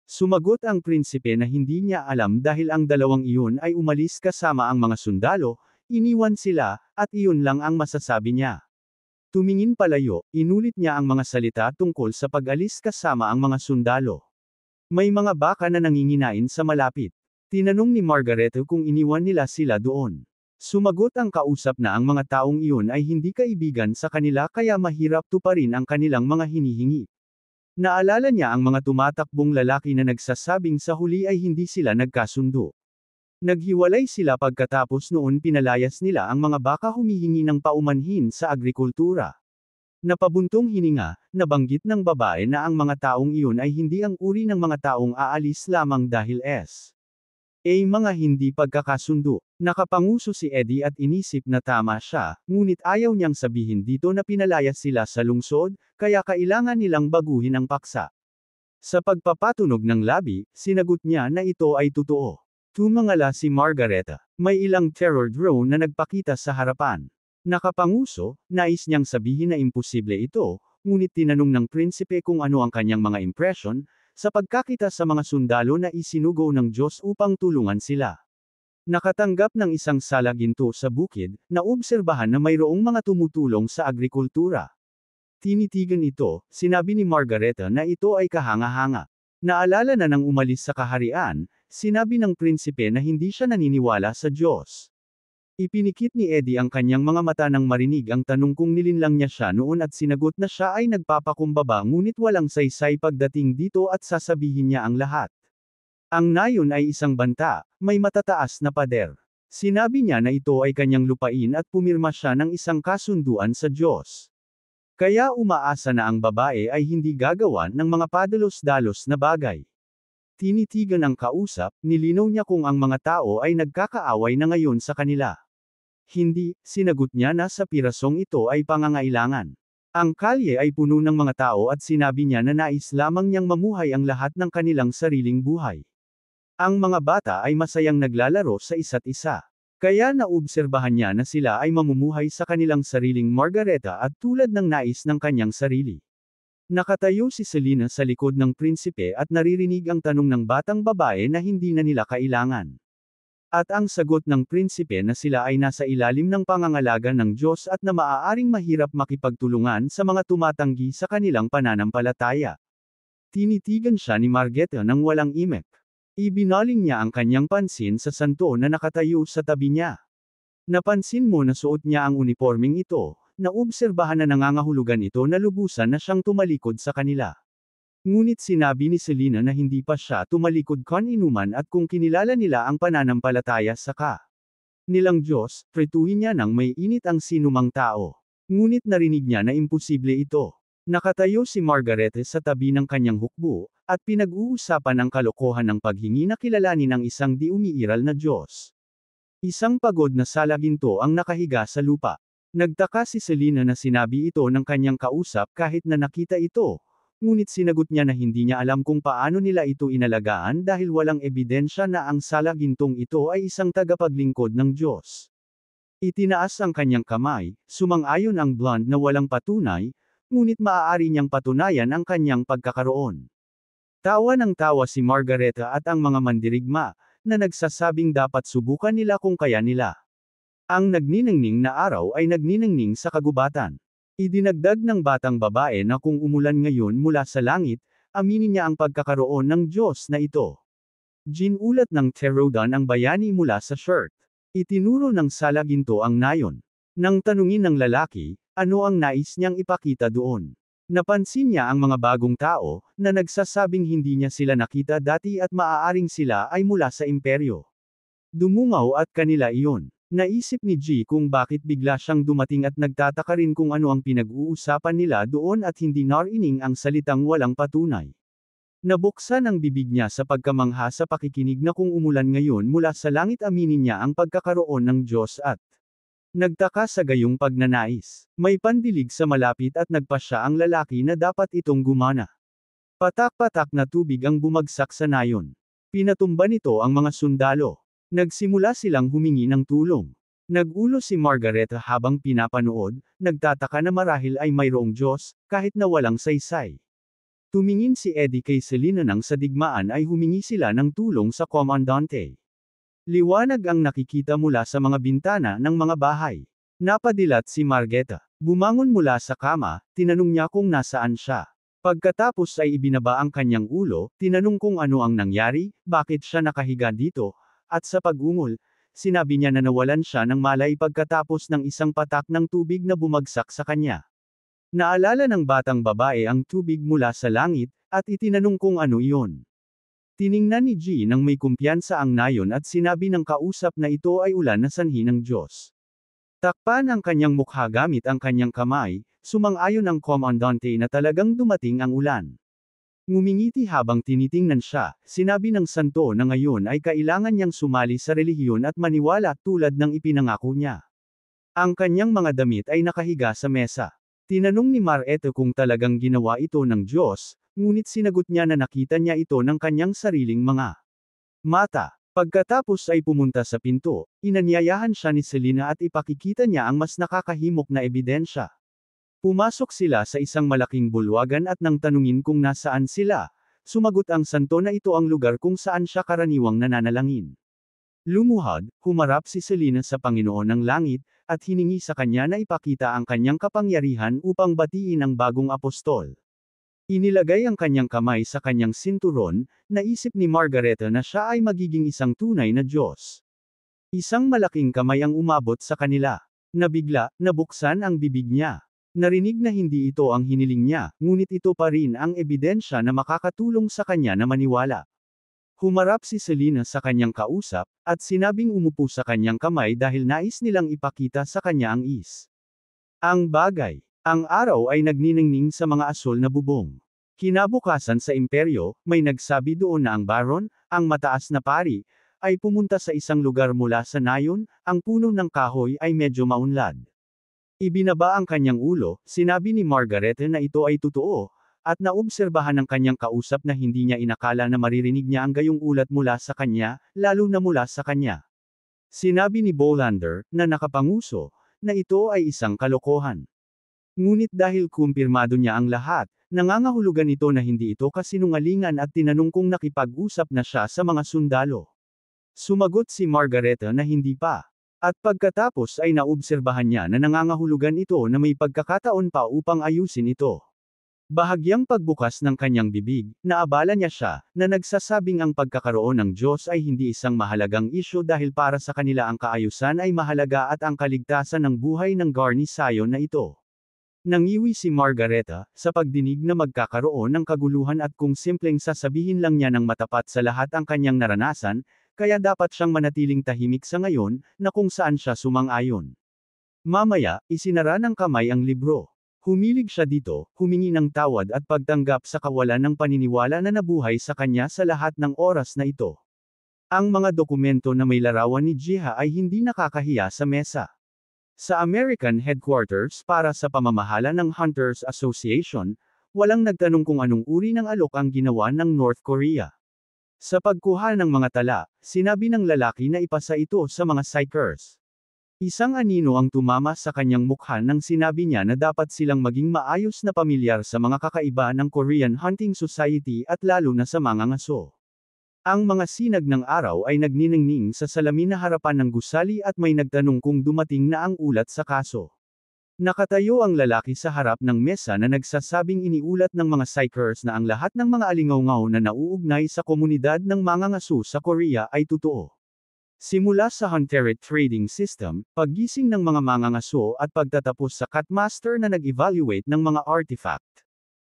Sumagot ang prinsipe na hindi niya alam dahil ang dalawang iyon ay umalis kasama ang mga sundalo, iniwan sila, at iyon lang ang masasabi niya. Tumingin palayo, inulit niya ang mga salita tungkol sa pag-alis kasama ang mga sundalo. May mga baka na nanginginain sa malapit. Tinanong ni Margaret kung iniwan nila sila doon. Sumagot ang kausap na ang mga taong iyon ay hindi kaibigan sa kanila kaya mahirap tuparin ang kanilang mga hinihingi. Naalala niya ang mga tumatakbong lalaki na nagsasabing sa huli ay hindi sila nagkasundo. Naghiwalay sila pagkatapos noon pinalayas nila ang mga baka humihingi ng paumanhin sa agrikultura. Napabuntong hininga, nabanggit ng babae na ang mga taong iyon ay hindi ang uri ng mga taong aalis lamang dahil mga hindi pagkakasundo. Nakapanguso si Eddie at inisip na tama siya, ngunit ayaw niyang sabihin dito na pinalayas sila sa lungsod, kaya kailangan nilang baguhin ang paksa. Sa pagpapatunog ng labi, sinagot niya na ito ay totoo. Tumangala si Margareta. May ilang terror drone na nagpakita sa harapan. Nakapanguso, nais niyang sabihin na imposible ito, ngunit tinanong ng prinsipe kung ano ang kanyang mga impression, sa pagkakita sa mga sundalo na isinugo ng Diyos upang tulungan sila. Nakatanggap ng isang salaginto sa bukid, naobserbahan na mayroong mga tumutulong sa agrikultura. Tinitigan ito, sinabi ni Margareta na ito ay kahanga-hanga. Naalala na nang umalis sa kaharian, sinabi ng prinsipe na hindi siya naniniwala sa Diyos. Ipinikit ni Eddie ang kanyang mga mata nang marinig ang tanong kung nilinlang niya siya noon at sinagot na siya ay nagpapakumbaba ngunit walang saysay pagdating dito at sasabihin niya ang lahat. Ang nayon ay isang banta, may matataas na pader. Sinabi niya na ito ay kanyang lupain at pumirma siya ng isang kasunduan sa Diyos. Kaya umaasa na ang babae ay hindi gagawan ng mga padalos-dalos na bagay. Tinitigan ang kausap, nilinaw niya kung ang mga tao ay nagkakaaway na ngayon sa kanila. Hindi, sinagot niya na sa pirasong ito ay pangangailangan. Ang kalye ay puno ng mga tao at sinabi niya na nais lamang niyang mamuhay ang lahat ng kanilang sariling buhay. Ang mga bata ay masayang naglalaro sa isa't isa. Kaya naobserbahan niya na sila ay mamumuhay sa kanilang sariling Margareta at tulad ng nais ng kanyang sarili. Nakatayo si Selena sa likod ng prinsipe at naririnig ang tanong ng batang babae na hindi na nila kailangan. At ang sagot ng prinsipe na sila ay nasa ilalim ng pangangalaga ng Diyos at na maaaring mahirap makipagtulungan sa mga tumatanggi sa kanilang pananampalataya. Tinitigan siya ni Margareta nang walang imek. Ibinaling niya ang kanyang pansin sa santo na nakatayo sa tabi niya. Napansin mo na suot niya ang unipormeng ito, naobserbahan na nangangahulugan ito na lubusan na siyang tumalikod sa kanila. Ngunit sinabi ni Selena na hindi pa siya tumalikod kaninuman at kung kinilala nila ang pananampalataya sa nilang Diyos, pretuhin niya nang may init ang sinumang tao. Ngunit narinig niya na imposible ito. Nakatayo si Margaret sa tabi ng kanyang hukbo, at pinag-uusapan ang kalokohan ng paghingi na kilalanin ng isang di umiiral na Diyos. Isang pagod na salaginto ang nakahiga sa lupa. Nagtaka si Selena na sinabi ito ng kanyang kausap kahit na nakita ito, ngunit sinagot niya na hindi niya alam kung paano nila ito inalagaan dahil walang ebidensya na ang salagintong ito ay isang tagapaglingkod ng Diyos. Itinaas ang kanyang kamay, sumang-ayon ang blonde na walang patunay, ngunit maaari niyang patunayan ang kanyang pagkakaroon. Tawa ng tawa si Margareta at ang mga mandirigma, na nagsasabing dapat subukan nila kung kaya nila. Ang nagniningning na araw ay nagniningning sa kagubatan. Idinagdag ng batang babae na kung umulan ngayon mula sa langit, aminin niya ang pagkakaroon ng Diyos na ito. Ginulat ng Terodan ang bayani mula sa shirt. Itinuro ng salaginto ang nayon. Nang tanungin ng lalaki, ano ang nais niyang ipakita doon? Napansin niya ang mga bagong tao, na nagsasabing hindi niya sila nakita dati at maaaring sila ay mula sa imperyo. Dumungaw at kanila iyon. Naisip ni G kung bakit bigla siyang dumating at nagtataka rin kung ano ang pinag-uusapan nila doon at hindi narinig ang salitang walang patunay. Nabuksan ang bibig niya sa pagkamangha sa pakikinig na kung umulan ngayon mula sa langit aminin niya ang pagkakaroon ng Diyos at nagtaka sa gayong pagnanais. May pandilig sa malapit at nagpasya ang lalaki na dapat itong gumana. Patak-patak na tubig ang bumagsak sa nayon. Pinatumba nito ang mga sundalo. Nagsimula silang humingi ng tulong. Nagulo si Margareta habang pinapanood, nagtataka na marahil ay mayroong Diyos, kahit na walang saysay. Tumingin si Eddie kay Selena nang sa digmaan ay humingi sila ng tulong sa komandante. Liwanag ang nakikita mula sa mga bintana ng mga bahay. Napadilat si Margareta. Bumangon mula sa kama, tinanong niya kung nasaan siya. Pagkatapos ay ibinaba ang kanyang ulo, tinanong kung ano ang nangyari, bakit siya nakahiga dito, at sa pag-ungol, sinabi niya na nawalan siya ng malay pagkatapos ng isang patak ng tubig na bumagsak sa kanya. Naalala ng batang babae ang tubig mula sa langit, at itinanong kung ano iyon. Tiningnan ni G nang may kumpiyansa ang nayon at sinabi ng kausap na ito ay ulan na sanhi ng Diyos. Takpan ang kanyang mukha gamit ang kanyang kamay, sumang-ayon ang komandante na talagang dumating ang ulan. Ngumingiti habang tinitingnan siya, sinabi ng santo na ngayon ay kailangan niyang sumali sa relihiyon at maniwala tulad ng ipinangako niya. Ang kanyang mga damit ay nakahiga sa mesa. Tinanong ni Mar kung talagang ginawa ito ng Diyos, ngunit sinagot niya na nakita niya ito ng kanyang sariling mga mata. Pagkatapos ay pumunta sa pinto, inanyayahan siya ni Selena at ipakikita niya ang mas nakakahimok na ebidensya. Pumasok sila sa isang malaking bulwagan at nang tanungin kung nasaan sila, sumagot ang santo na ito ang lugar kung saan siya karaniwang nananalangin. Lumuhod, humarap si Selena sa Panginoon ng Langit, at hiningi sa kanya na ipakita ang kanyang kapangyarihan upang batiin ang bagong apostol. Inilagay ang kanyang kamay sa kanyang sinturon, naisip ni Margareta na siya ay magiging isang tunay na Diyos. Isang malaking kamay ang umabot sa kanila. Nabigla, nabuksan ang bibig niya. Narinig na hindi ito ang hiniling niya, ngunit ito pa rin ang ebidensya na makakatulong sa kanya na maniwala. Humarap si Selena sa kanyang kausap, at sinabing umupo sa kanyang kamay dahil nais nilang ipakita sa kanya ang ang bagay. Ang araw ay nagniningning sa mga asol na bubong. Kinabukasan sa imperyo, may nagsabi doon na ang baron, ang mataas na pari, ay pumunta sa isang lugar mula sa nayon, ang puno ng kahoy ay medyo maunlad. Ibinaba ang kanyang ulo, sinabi ni Margareta na ito ay totoo, at naobserbahan ng kanyang kausap na hindi niya inakala na maririnig niya ang gayong ulat mula sa kanya, lalo na mula sa kanya. Sinabi ni Bolander, na nakapanguso, na ito ay isang kalokohan. Ngunit dahil kumpirmado niya ang lahat, nangangahulugan ito na hindi ito kasinungalingan at tinanong kung nakipag-usap na siya sa mga sundalo. Sumagot si Margareta na hindi pa. At pagkatapos ay naobserbahan niya na nangangahulugan ito na may pagkakataon pa upang ayusin ito. Bahagyang pagbukas ng kanyang bibig, naabala niya siya, na nagsasabing ang pagkakaroon ng Diyos ay hindi isang mahalagang isyu dahil para sa kanila ang kaayusan ay mahalaga at ang kaligtasan ng buhay ng garnisayon na ito. Nangiwi si Margareta, sa pagdinig na magkakaroon ng kaguluhan at kung simpleng sasabihin lang niya ng matapat sa lahat ang kanyang naranasan, kaya dapat siyang manatiling tahimik sa ngayon, na kung saan siya sumang-ayon. Mamaya, isinara ng kamay ang libro. Humilig siya dito, humingi ng tawad at pagtanggap sa kawalan ng paniniwala na nabuhay sa kanya sa lahat ng oras na ito. Ang mga dokumento na may larawan ni Jiha ay hindi nakakahiya sa mesa. Sa American headquarters para sa pamamahala ng Hunters Association, walang nagtanong kung anong uri ng alok ang ginawa ng North Korea. Sa pagkuha ng mga tala, sinabi ng lalaki na ipasa ito sa mga psychers. Isang anino ang tumama sa kanyang mukha nang sinabi niya na dapat silang maging maayos na pamilyar sa mga kakaiba ng Korean Hunting Society at lalo na sa mga ngaso. Ang mga sinag ng araw ay nagniningning sa salamin na harapan ng gusali at may nagtanong kung dumating na ang ulat sa kaso. Nakatayo ang lalaki sa harap ng mesa na nagsasabing iniulat ng mga psychers na ang lahat ng mga alingaw-ngaw na nauugnay sa komunidad ng mga ngaso sa Korea ay totoo. Simula sa Hunterit Trading System, paggising ng mga mangangaso at pagtatapos sa Cutmaster na nag-evaluate ng mga artifact.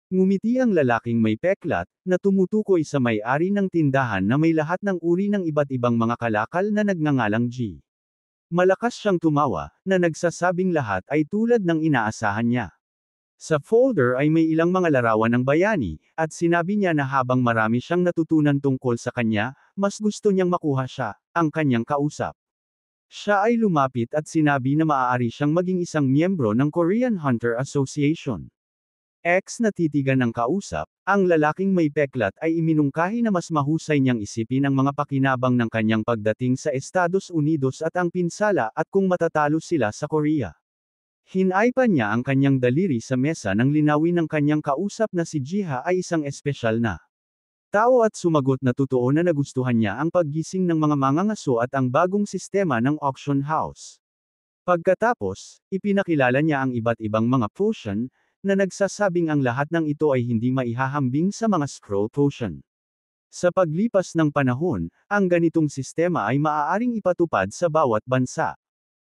Ngumiti ang lalaking may peklat, na tumutukoy sa may-ari ng tindahan na may lahat ng uri ng iba't ibang mga kalakal na nagngangalang G. Malakas siyang tumawa, na nagsasabing lahat ay tulad ng inaasahan niya. Sa folder ay may ilang mga larawan ng bayani, at sinabi niya na habang marami siyang natutunan tungkol sa kanya, mas gusto niyang makuha siya, ang kanyang kausap. Siya ay lumapit at sinabi na maaari siyang maging isang miyembro ng Korean Hunter Association. Na titigan ng kausap, ang lalaking may peklat ay iminungkahi na mas mahusay niyang isipin ang mga pakinabang ng kanyang pagdating sa Estados Unidos at ang pinsala at kung matatalo sila sa Korea. Hinaipan niya ang kanyang daliri sa mesa nang linawin ng kanyang kausap na si Jiha ay isang espesyal na tao at sumagot na totoo na nagustuhan niya ang paggising ng mga mangangaso at ang bagong sistema ng auction house. Pagkatapos, ipinakilala niya ang iba't ibang mga potion na nagsasabing ang lahat ng ito ay hindi maihahambing sa mga scroll potion. Sa paglipas ng panahon, ang ganitong sistema ay maaaring ipatupad sa bawat bansa.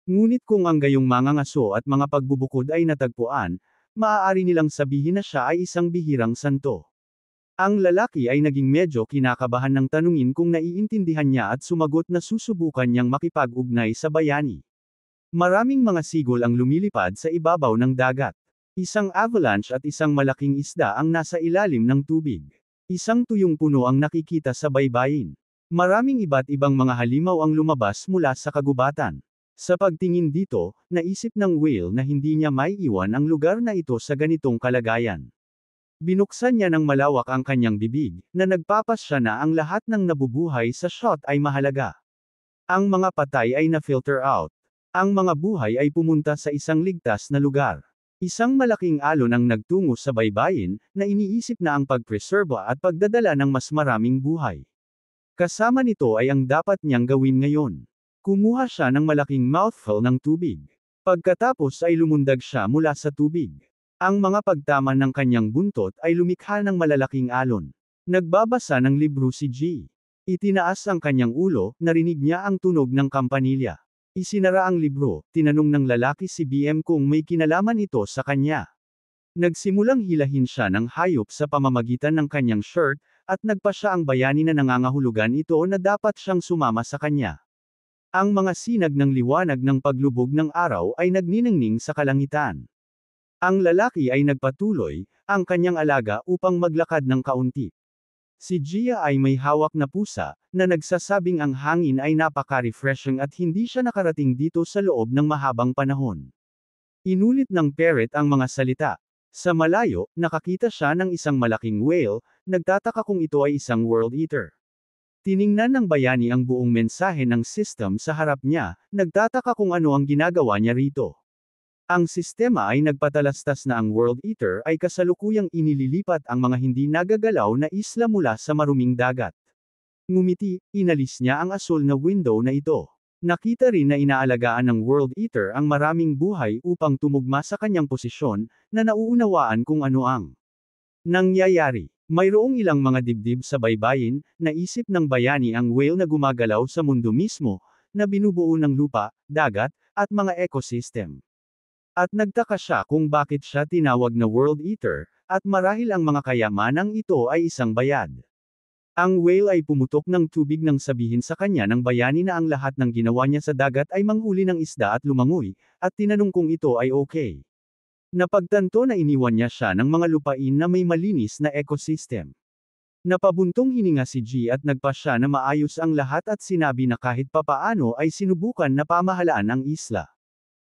Ngunit kung ang gayong mga ngaso at mga pagbubukod ay natagpuan, maaari nilang sabihin na siya ay isang bihirang santo. Ang lalaki ay naging medyo kinakabahan ng tanungin kung naiintindihan niya at sumagot na susubukan niyang makipag-ugnay sa bayani. Maraming mga sigol ang lumilipad sa ibabaw ng dagat. Isang avalanche at isang malaking isda ang nasa ilalim ng tubig. Isang tuyong puno ang nakikita sa baybayin. Maraming iba't ibang mga halimaw ang lumabas mula sa kagubatan. Sa pagtingin dito, naisip ng whale na hindi niya maiiwan ang lugar na ito sa ganitong kalagayan. Binuksan niya ng malawak ang kanyang bibig, na nagpapasya na ang lahat ng nabubuhay sa shot ay mahalaga. Ang mga patay ay na-filter out. Ang mga buhay ay pumunta sa isang ligtas na lugar. Isang malaking alon ang nagtungo sa baybayin, na iniisip na ang pagpreserba at pagdadala ng mas maraming buhay. Kasama nito ay ang dapat niyang gawin ngayon. Kumuha siya ng malaking mouthful ng tubig. Pagkatapos ay lumundag siya mula sa tubig. Ang mga pagtaman ng kanyang buntot ay lumikha ng malalaking alon. Nagbabasa ng libro si G. Itinaas ang kanyang ulo, narinig niya ang tunog ng kampanilya. Isinara ang libro, tinanong ng lalaki si BM kung may kinalaman ito sa kanya. Nagsimulang hilahin siya ng hayop sa pamamagitan ng kanyang shirt, at nagpa siya ang bayani na nangangahulugan ito na dapat siyang sumama sa kanya. Ang mga sinag ng liwanag ng paglubog ng araw ay nagniningning sa kalangitan. Ang lalaki ay nagpatuloy, ang kanyang alaga upang maglakad ng kaunti. Si Gia ay may hawak na pusa, na nagsasabing ang hangin ay napaka-refreshing at hindi siya nakarating dito sa loob ng mahabang panahon. Inulit ng parrot ang mga salita. Sa malayo, nakakita siya ng isang malaking whale, nagtataka kung ito ay isang world eater. Tiningnan ng bayani ang buong mensahe ng system sa harap niya, nagtataka kung ano ang ginagawa niya rito. Ang sistema ay nagpatalastas na ang World Eater ay kasalukuyang inililipat ang mga hindi nagagalaw na isla mula sa maruming dagat. Ngumiti, inalis niya ang asul na window na ito. Nakita rin na inaalagaan ng World Eater ang maraming buhay upang tumugma sa kanyang posisyon, na nauunawaan kung ano ang nangyayari. Mayroong ilang mga dibdib sa baybayin, naisip ng bayani ang whale na gumagalaw sa mundo mismo, na binubuo ng lupa, dagat, at mga ecosystem. At nagtaka siya kung bakit siya tinawag na World Eater, at marahil ang mga kayamanang ito ay isang bayad. Ang whale ay pumutok ng tubig nang sabihin sa kanya ng bayani na ang lahat ng ginawa niya sa dagat ay manghuli ng isda at lumangoy, at tinanong kung ito ay okay. Napagtanto na iniwan niya siya ng mga lupain na may malinis na ecosystem. Napabuntong hininga si G at nagpa siya na maayos ang lahat at sinabi na kahit papaano ay sinubukan na pamahalaan ang isla.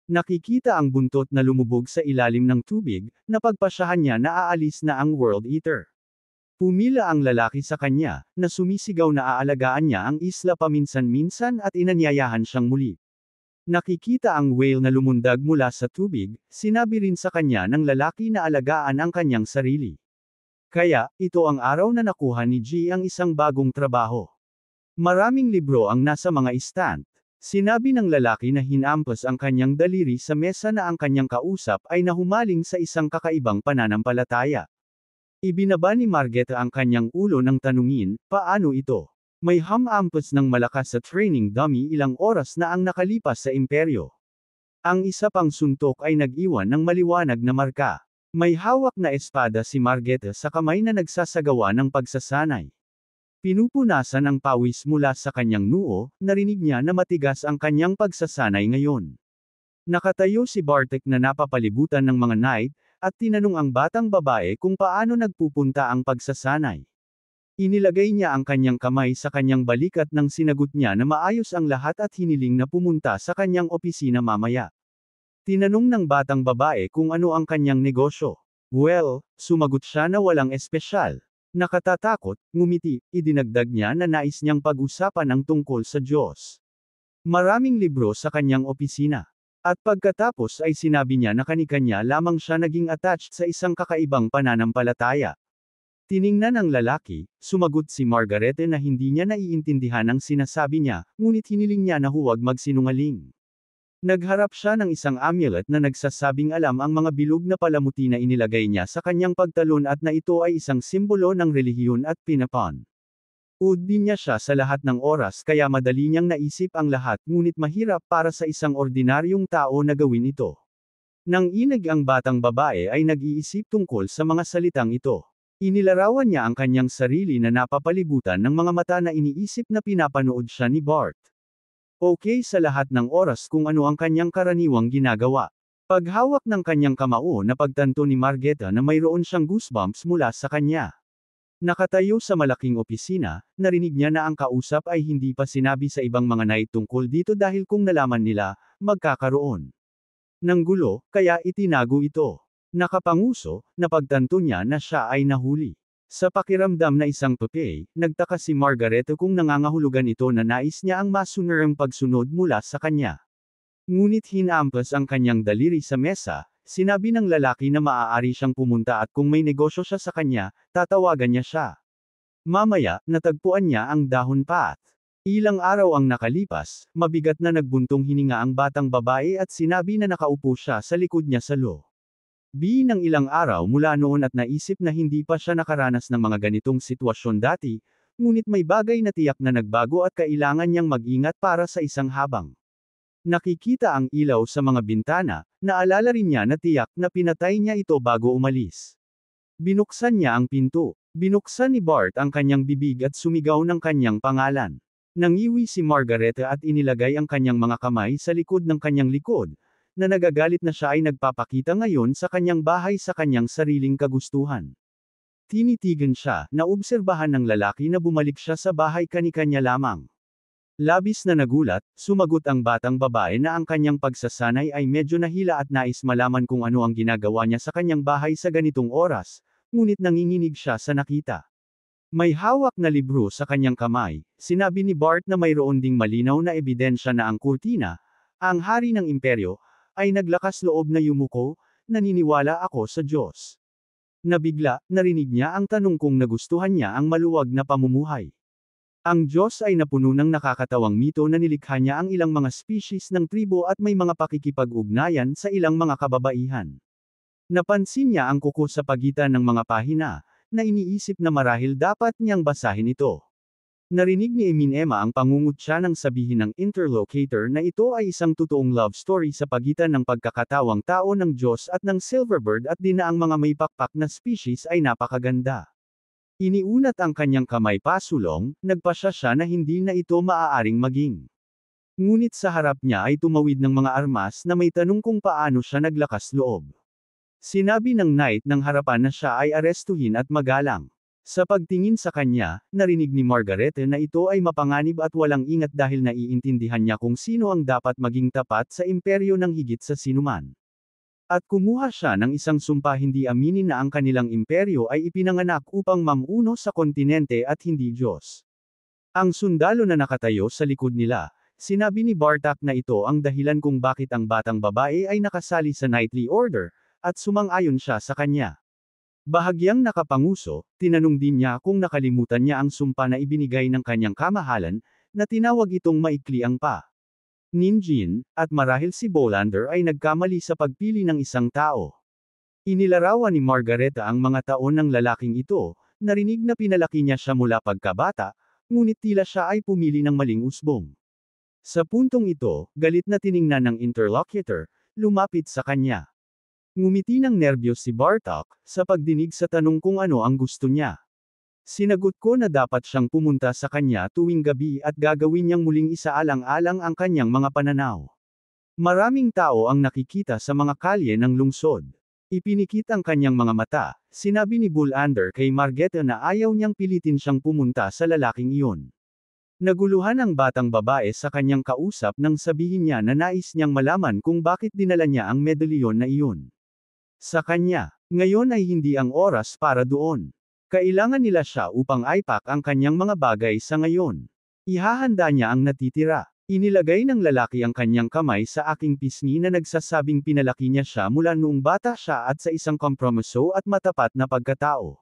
Nakikita ang buntot na lumubog sa ilalim ng tubig, napagpasyahan niya na aalis na ang World Eater. Pumila ang lalaki sa kanya, na sumisigaw na aalagaan niya ang isla paminsan-minsan at inanyayahan siyang muli. Nakikita ang whale na lumundag mula sa tubig, sinabi rin sa kanya ng lalaki na alagaan ang kanyang sarili. Kaya, ito ang araw na nakuha ni G ang isang bagong trabaho. Maraming libro ang nasa mga stand. Sinabi ng lalaki na hinampas ang kanyang daliri sa mesa na ang kanyang kausap ay nahumaling sa isang kakaibang pananampalataya. Ibinaba ni Margeta ang kanyang ulo ng tanungin, paano ito? May hamampas ng malakas sa training dummy ilang oras na ang nakalipas sa imperyo. Ang isa pang suntok ay nag-iwan ng maliwanag na marka. May hawak na espada si Margeta sa kamay na nagsasagawa ng pagsasanay. Pinupunasan ang pawis mula sa kanyang noo, narinig niya na matigas ang kanyang pagsasanay ngayon. Nakatayo si Bartek na napapalibutan ng mga knight, at tinanong ang batang babae kung paano nagpupunta ang pagsasanay. Inilagay niya ang kanyang kamay sa kanyang balikat nang sinagot niya na maayos ang lahat at hiniling na pumunta sa kanyang opisina mamaya. Tinanong ng batang babae kung ano ang kanyang negosyo. Well, sumagot siya na walang espesyal. Nakatatakot, ngumiti, idinagdag niya na nais niyang pag-usapan ang tungkol sa Diyos. Maraming libro sa kanyang opisina. At pagkatapos ay sinabi niya na kani-kanya lamang siya naging attached sa isang kakaibang pananampalataya. Tiningnan ng lalaki, sumagot si Margarete na hindi niya naiintindihan ang sinasabi niya, ngunit hiniling niya na huwag magsinungaling. Nagharap siya ng isang amulet na nagsasabing alam ang mga bilog na palamuti na inilagay niya sa kanyang pagtalon at na ito ay isang simbolo ng relihiyon at pinapon. Din niya siya sa lahat ng oras kaya madali niyang naisip ang lahat ngunit mahirap para sa isang ordinaryong tao na gawin ito. Nang inig ang batang babae ay nag-iisip tungkol sa mga salitang ito. Inilarawan niya ang kanyang sarili na napapalibutan ng mga mata na iniisip na pinapanood siya ni Bart. Okay sa lahat ng oras kung ano ang kanyang karaniwang ginagawa. Paghawak ng kanyang kamao na pagtanto ni Margeta na mayroon siyang goosebumps mula sa kanya. Nakatayo sa malaking opisina, narinig niya na ang kausap ay hindi pa sinabi sa ibang mga night tungkol dito dahil kung nalaman nila, magkakaroon ng gulo, kaya itinago ito. Nakapanguso, napagtanto niya na siya ay nahuli. Sa pakiramdam na isang pape, nagtaka si Margaret kung nangangahulugan ito na nais niya ang masunerang pagsunod mula sa kanya. Ngunit hinampas ang kanyang daliri sa mesa, sinabi ng lalaki na maaari siyang pumunta at kung may negosyo siya sa kanya, tatawagan niya siya. Mamaya, natagpuan niya ang dahon path. Ilang araw ang nakalipas, mabigat na nagbuntong hininga ang batang babae at sinabi na nakaupo siya sa likod niya sa ng ilang araw mula noon at naisip na hindi pa siya nakaranas ng mga ganitong sitwasyon dati, ngunit may bagay na tiyak na nagbago at kailangan niyang mag-ingat para sa isang habang. Nakikita ang ilaw sa mga bintana, naalala rin niya na tiyak na pinatay niya ito bago umalis. Binuksan niya ang pinto. Binuksan ni Bart ang kanyang bibig at sumigaw ng kanyang pangalan. Nangiwi si Margareta at inilagay ang kanyang mga kamay sa likod ng kanyang likod, na nagagalit na siya ay nagpapakita ngayon sa kanyang bahay sa kanyang sariling kagustuhan. Tinitigan siya, naobserbahan ng lalaki na bumalik siya sa bahay kani-kanya lamang. Labis na nagulat, sumagot ang batang babae na ang kanyang pagsasanay ay medyo nahila at nais malaman kung ano ang ginagawa niya sa kanyang bahay sa ganitong oras, ngunit nanginginig siya sa nakita. May hawak na libro sa kanyang kamay, sinabi ni Bart na mayroon ding malinaw na ebidensya na ang kurtina, ang hari ng imperyo, ay naglakas loob na yumuko, naniniwala ako sa Diyos. Nabigla, narinig niya ang tanong kung nagustuhan niya ang maluwag na pamumuhay. Ang Diyos ay napuno ng nakakatawang mito na nilikha niya ang ilang mga species ng tribo at may mga pakikipag-ugnayan sa ilang mga kababaihan. Napansin niya ang kuko sa pagitan ng mga pahina, na iniisip na marahil dapat niyang basahin ito. Narinig ni Emma ang pangungutya ng sabihin ng interlocutor na ito ay isang totoong love story sa pagitan ng pagkakatawang tao ng Diyos at ng Silverbird at din na ang mga may pakpak na species ay napakaganda. Iniunat ang kanyang kamay pasulong, nagpasya siya na hindi na ito maaaring maging. Ngunit sa harap niya ay tumawid ng mga armas na may tanong kung paano siya naglakas loob. Sinabi ng knight ng harapan na siya ay arestuhin at magalang. Sa pagtingin sa kanya, narinig ni Margaret na ito ay mapanganib at walang ingat dahil naiintindihan niya kung sino ang dapat maging tapat sa imperyo ng higit sa sinuman. At kumuha siya ng isang sumpa hindi aminin na ang kanilang imperyo ay ipinanganak upang mamuno sa kontinente at hindi Diyos. Ang sundalo na nakatayo sa likod nila, sinabi ni Bartak na ito ang dahilan kung bakit ang batang babae ay nakasali sa knightly order, at sumang-ayon siya sa kanya. Bahagyang nakapanguso, tinanong din niya kung nakalimutan niya ang sumpa na ibinigay ng kanyang kamahalan, na tinawag itong maikli ang Ninjin, at marahil si Bolander ay nagkamali sa pagpili ng isang tao. Inilarawan ni Margareta ang mga taon ng lalaking ito, narinig na pinalaki niya siya mula pagkabata, ngunit tila siya ay pumili ng maling usbong. Sa puntong ito, galit na tiningnan ng interlocutor, lumapit sa kanya. Ngumiti ng nerbiyos si Bartok, sa pagdinig sa tanong kung ano ang gusto niya. Sinagot ko na dapat siyang pumunta sa kanya tuwing gabi at gagawin niyang muling isaalang-alang ang kanyang mga pananaw. Maraming tao ang nakikita sa mga kalye ng lungsod. Ipinikit ang kanyang mga mata, sinabi ni Bolander kay Margeta na ayaw niyang pilitin siyang pumunta sa lalaking iyon. Naguluhan ang batang babae sa kanyang kausap nang sabihin niya na nais niyang malaman kung bakit dinala niya ang medalyon na iyon. Sa kanya, ngayon ay hindi ang oras para doon. Kailangan nila siya upang ipack ang kanyang mga bagay sa ngayon. Ihahanda niya ang natitira. Inilagay ng lalaki ang kanyang kamay sa aking pisngi na nagsasabing pinalaki niya siya mula noong bata siya at sa isang kompromiso at matapat na pagkatao.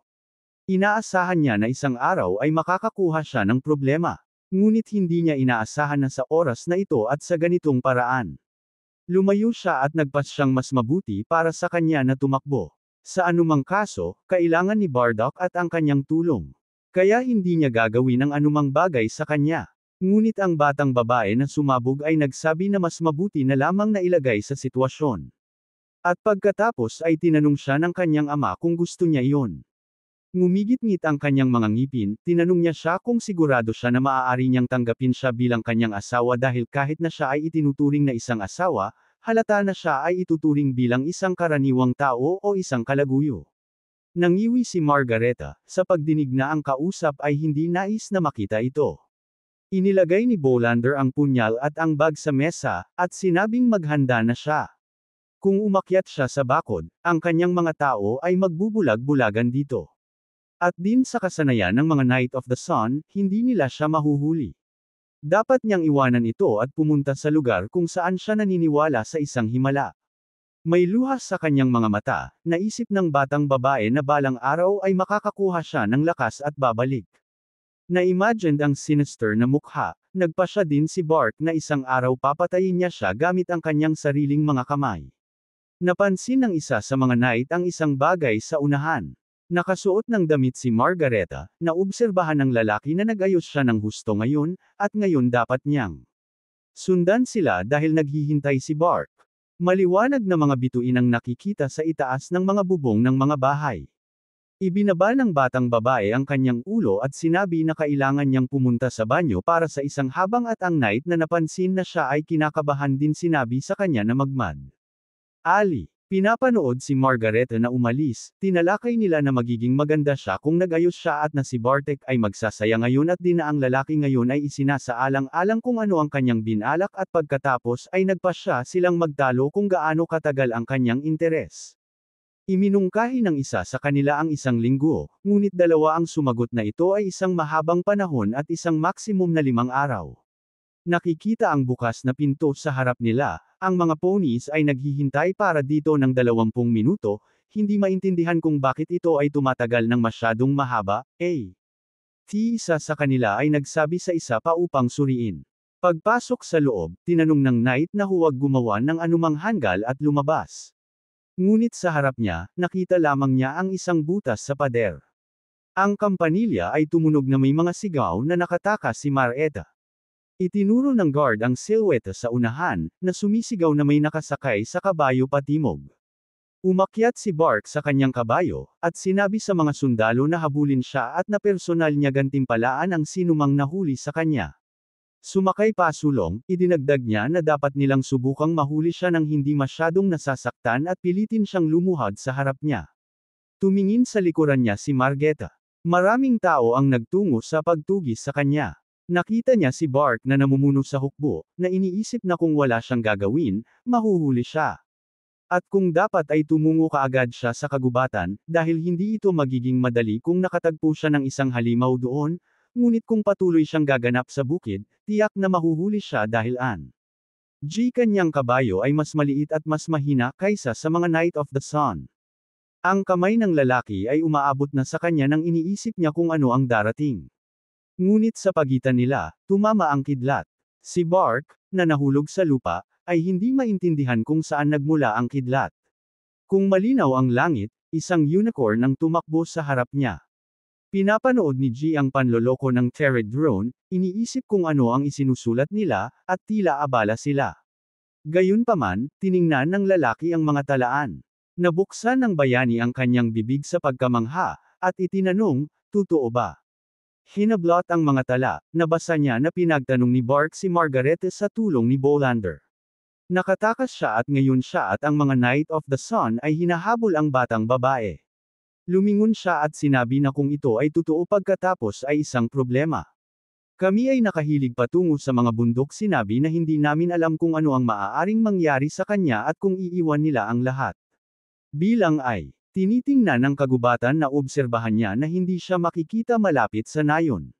Inaasahan niya na isang araw ay makakakuha siya ng problema. Ngunit hindi niya inaasahan na sa oras na ito at sa ganitong paraan. Lumayo siya at nagpas siyang mas mabuti para sa kanya na tumakbo. Sa anumang kaso, kailangan ni Bardock at ang kanyang tulong. Kaya hindi niya gagawin ang anumang bagay sa kanya. Ngunit ang batang babae na sumabog ay nagsabi na mas mabuti na lamang na ilagay sa sitwasyon. At pagkatapos ay tinanong siya ng kanyang ama kung gusto niya iyon. Ngumigit-ngit ang kanyang mga ngipin, tinanong niya siya kung sigurado siya na maaari niyang tanggapin siya bilang kanyang asawa dahil kahit na siya ay itinuturing na isang asawa, halata na siya ay ituturing bilang isang karaniwang tao o isang kalaguyo. Nangiwi si Margareta, sa pagdinig na ang kausap ay hindi nais na makita ito. Inilagay ni Bolander ang punyal at ang bag sa mesa, at sinabing maghanda na siya. Kung umakyat siya sa bakod, ang kanyang mga tao ay magbubulag-bulagan dito. At din sa kasanayan ng mga Knight of the Sun, hindi nila siya mahuhuli. Dapat niyang iwanan ito at pumunta sa lugar kung saan siya naniniwala sa isang himala. May luhas sa kanyang mga mata, naisip ng batang babae na balang araw ay makakakuha siya ng lakas at babalik. Na-imagined ang sinister na mukha, nagpa siya din si Bart na isang araw papatayin niya siya gamit ang kanyang sariling mga kamay. Napansin ng isa sa mga knight ang isang bagay sa unahan. Nakasuot ng damit si Margareta, naobserbahan ng lalaki na nag-ayos siya ng husto ngayon, at ngayon dapat niyang sundan sila dahil naghihintay si Bart. Maliwanag na mga bituin ang nakikita sa itaas ng mga bubong ng mga bahay. Ibinaba ng batang babae ang kanyang ulo at sinabi na kailangan niyang pumunta sa banyo para sa isang habang at ang knight na napansin na siya ay kinakabahan din sinabi sa kanya na magmad. Ali. Pinapanood si Margareta na umalis, tinalakay nila na magiging maganda siya kung nag-ayos siya at na si Bartek ay magsasaya ngayon at din na ang lalaki ngayon ay isinasaalang-alang kung ano ang kanyang binalak at pagkatapos ay nagpasya silang magtalo kung gaano katagal ang kanyang interes. Iminungkahi ng isa sa kanila ang isang linggo, ngunit dalawa ang sumagot na ito ay isang mahabang panahon at isang maksimum na 5 araw. Nakikita ang bukas na pinto sa harap nila, ang mga ponies ay naghihintay para dito ng 20 minuto, hindi maintindihan kung bakit ito ay tumatagal ng masyadong mahaba, isa sa kanila ay nagsabi sa isa pa upang suriin. Pagpasok sa loob, tinanong ng knight na huwag gumawa ng anumang hanggal at lumabas. Ngunit sa harap niya, nakita lamang niya ang isang butas sa pader. Ang kampanilya ay tumunog na may mga sigaw na nakatakas si Margareta. Itinuro ng guard ang silhouette sa unahan, na sumisigaw na may nakasakay sa kabayo patimog. Umakyat si Bart sa kanyang kabayo, at sinabi sa mga sundalo na habulin siya at na personal niya gantimpalaan ang sinumang nahuli sa kanya. Sumakay pasulong, idinagdag niya na dapat nilang subukang mahuli siya ng hindi masyadong nasasaktan at pilitin siyang lumuhad sa harap niya. Tumingin sa likuran niya si Margareta. Maraming tao ang nagtungo sa pagtugis sa kanya. Nakita niya si Bart na namumuno sa hukbo, na iniisip na kung wala siyang gagawin, mahuhuli siya. At kung dapat ay tumungo kaagad siya sa kagubatan, dahil hindi ito magiging madali kung nakatagpo siya ng isang halimaw doon, ngunit kung patuloy siyang gaganap sa bukid, tiyak na mahuhuli siya dahil kanyang kabayo ay mas maliit at mas mahina kaysa sa mga Knight of the Sun. Ang kamay ng lalaki ay umaabot na sa kanya nang iniisip niya kung ano ang darating. Ngunit sa pagitan nila, tumama ang kidlat. Si Bart, na nahulog sa lupa, ay hindi maintindihan kung saan nagmula ang kidlat. Kung malinaw ang langit, isang unicorn ang tumakbo sa harap niya. Pinapanood ni G ang panloloko ng Terred drone, iniisip kung ano ang isinusulat nila, at tila abala sila. Gayunpaman, tiningnan ng lalaki ang mga talaan. Nabuksan ng bayani ang kanyang bibig sa pagkamangha, at itinanong, totoo ba? Hinablot ang mga tala, nabasa niya na pinagtanong ni Bart si Margareta sa tulong ni Bolander. Nakatakas siya at ngayon siya at ang mga Knight of the Sun ay hinahabol ang batang babae. Lumingon siya at sinabi na kung ito ay totoo pagkatapos ay isang problema. Kami ay nakahilig patungo sa mga bundok sinabi na hindi namin alam kung ano ang maaaring mangyari sa kanya at kung iiwan nila ang lahat. Bilang ay tinitingnan ng kagubatan na obserbahan niya na hindi siya makikita malapit sa nayon.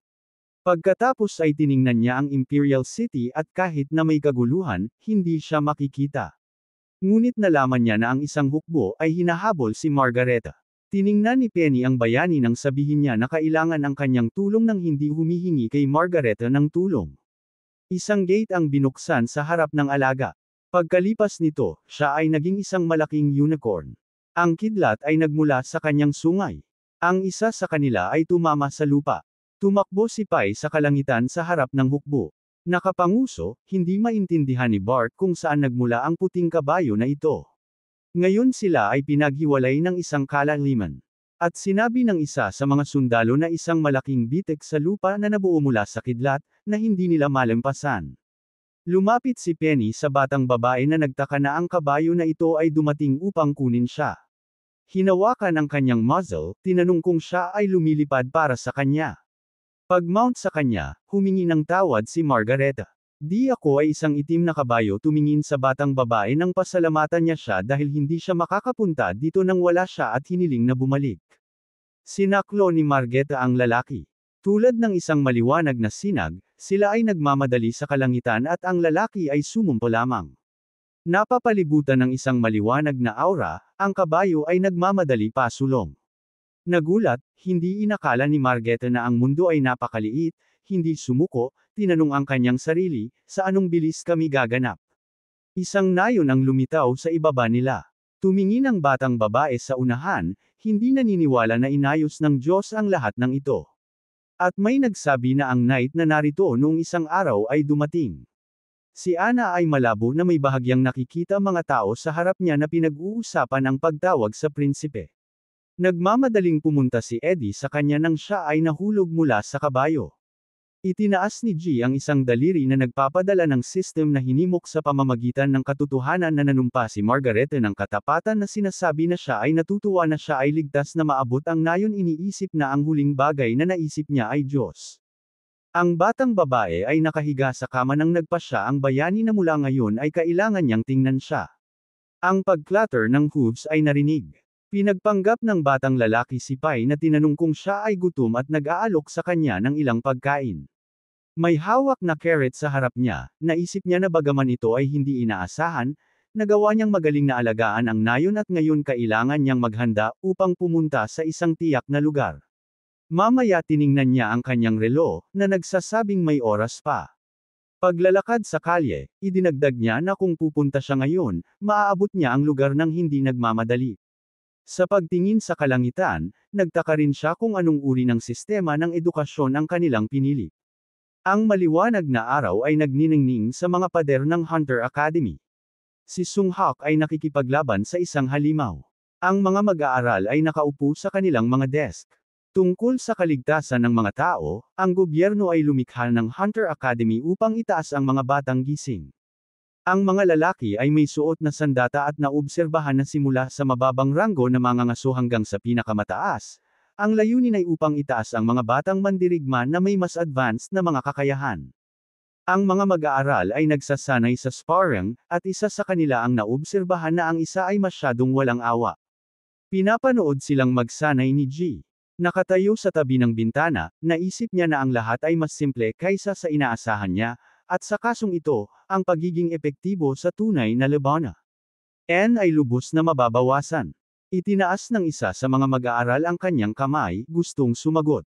Pagkatapos ay tiningnan niya ang Imperial City at kahit na may kaguluhan, hindi siya makikita. Ngunit nalaman niya na ang isang hukbo ay hinahabol si Margareta. Tiningnan ni Penny ang bayani nang sabihin niya na kailangan ang kanyang tulong nang hindi humihingi kay Margareta ng tulong. Isang gate ang binuksan sa harap ng alaga. Pagkalipas nito, siya ay naging isang malaking unicorn. Ang kidlat ay nagmula sa kanyang sungay. Ang isa sa kanila ay tumama sa lupa. Tumakbo si Pai sa kalangitan sa harap ng hukbo. Nakapanguso, hindi maintindihan ni Bart kung saan nagmula ang puting kabayo na ito. Ngayon sila ay pinaghiwalay ng isang kalaliman. At sinabi ng isa sa mga sundalo na isang malaking bitek sa lupa na nabuo mula sa kidlat, na hindi nila malampasan. Lumapit si Penny sa batang babae na nagtaka na ang kabayo na ito ay dumating upang kunin siya. Hinawakan ang kanyang muzzle, tinanong kung siya ay lumilipad para sa kanya. Pag-mount sa kanya, humingi ng tawad si Margareta. Di ako ay isang itim na kabayo, tumingin sa batang babae nang pasalamatan niya siya dahil hindi siya makakapunta dito nang wala siya at hiniling na bumalik. Sinaklo ni Margareta ang lalaki. Tulad ng isang maliwanag na sinag, sila ay nagmamadali sa kalangitan at ang lalaki ay sumumpo lamang. Napapalibutan ng isang maliwanag na aura, ang kabayo ay nagmamadali pasulong. Nagulat, hindi inakala ni Margareta na ang mundo ay napakaliit, hindi sumuko, tinanong ang kanyang sarili, sa anong bilis kami gaganap? Isang nayon ang lumitaw sa ibaba nila. Tumingin ang batang babae sa unahan, hindi naniniwala na inayos ng Diyos ang lahat ng ito. At may nagsabi na ang night na narito noong isang araw ay dumating. Si Anna ay malabo na may bahagyang nakikita mga tao sa harap niya na pinag-uusapan ang pagtawag sa prinsipe. Nagmamadaling pumunta si Eddie sa kanya nang siya ay nahulog mula sa kabayo. Itinaas ni G ang isang daliri na nagpapadala ng system na hinimok sa pamamagitan ng katotohanan na nanumpa si Margareta ng katapatan na sinasabi na siya ay natutuwa na siya ay ligtas na maabot ang nayon, iniisip na ang huling bagay na naisip niya ay Diyos. Ang batang babae ay nakahiga sa kama nang nagpasya ang bayani na mula ngayon ay kailangan niyang tingnan siya. Ang pag-clatter ng hooves ay narinig. Pinagpanggap ng batang lalaki si Pai na tinanong kung siya ay gutom at nag-aalok sa kanya ng ilang pagkain. May hawak na carrot sa harap niya, naisip niya na bagaman ito ay hindi inaasahan, nagawa niyang magaling na alagaan ang nayon at ngayon kailangan niyang maghanda upang pumunta sa isang tiyak na lugar. Mamaya tiningnan niya ang kanyang relo, na nagsasabing may oras pa. Paglalakad sa kalye, idinagdag niya na kung pupunta siya ngayon, maaabot niya ang lugar ng hindi nagmamadali. Sa pagtingin sa kalangitan, nagtaka rin siya kung anong uri ng sistema ng edukasyon ang kanilang pinili. Ang maliwanag na araw ay nagniningning sa mga pader ng Hunter Academy. Si Sunghak ay nakikipaglaban sa isang halimaw. Ang mga mag-aaral ay nakaupo sa kanilang mga desk. Tungkol sa kaligtasan ng mga tao, ang gobyerno ay lumikha ng Hunter Academy upang itaas ang mga batang gising. Ang mga lalaki ay may suot na sandata at naobserbahan na simula sa mababang ranggo na mangangaso hanggang sa pinakamataas. Ang layunin ay upang itaas ang mga batang mandirigma na may mas advanced na mga kakayahan. Ang mga mag-aaral ay nagsasanay sa sparring, at isa sa kanila ang naobserbahan na ang isa ay masyadong walang awa. Pinapanood silang magsanay ni G. Nakatayo sa tabi ng bintana, naisip niya na ang lahat ay mas simple kaysa sa inaasahan niya, at sa kasong ito, ang pagiging epektibo sa tunay na labanan ay lubos na mababawasan. Itinaas ng isa sa mga mag-aaral ang kanyang kamay, gustong sumagot.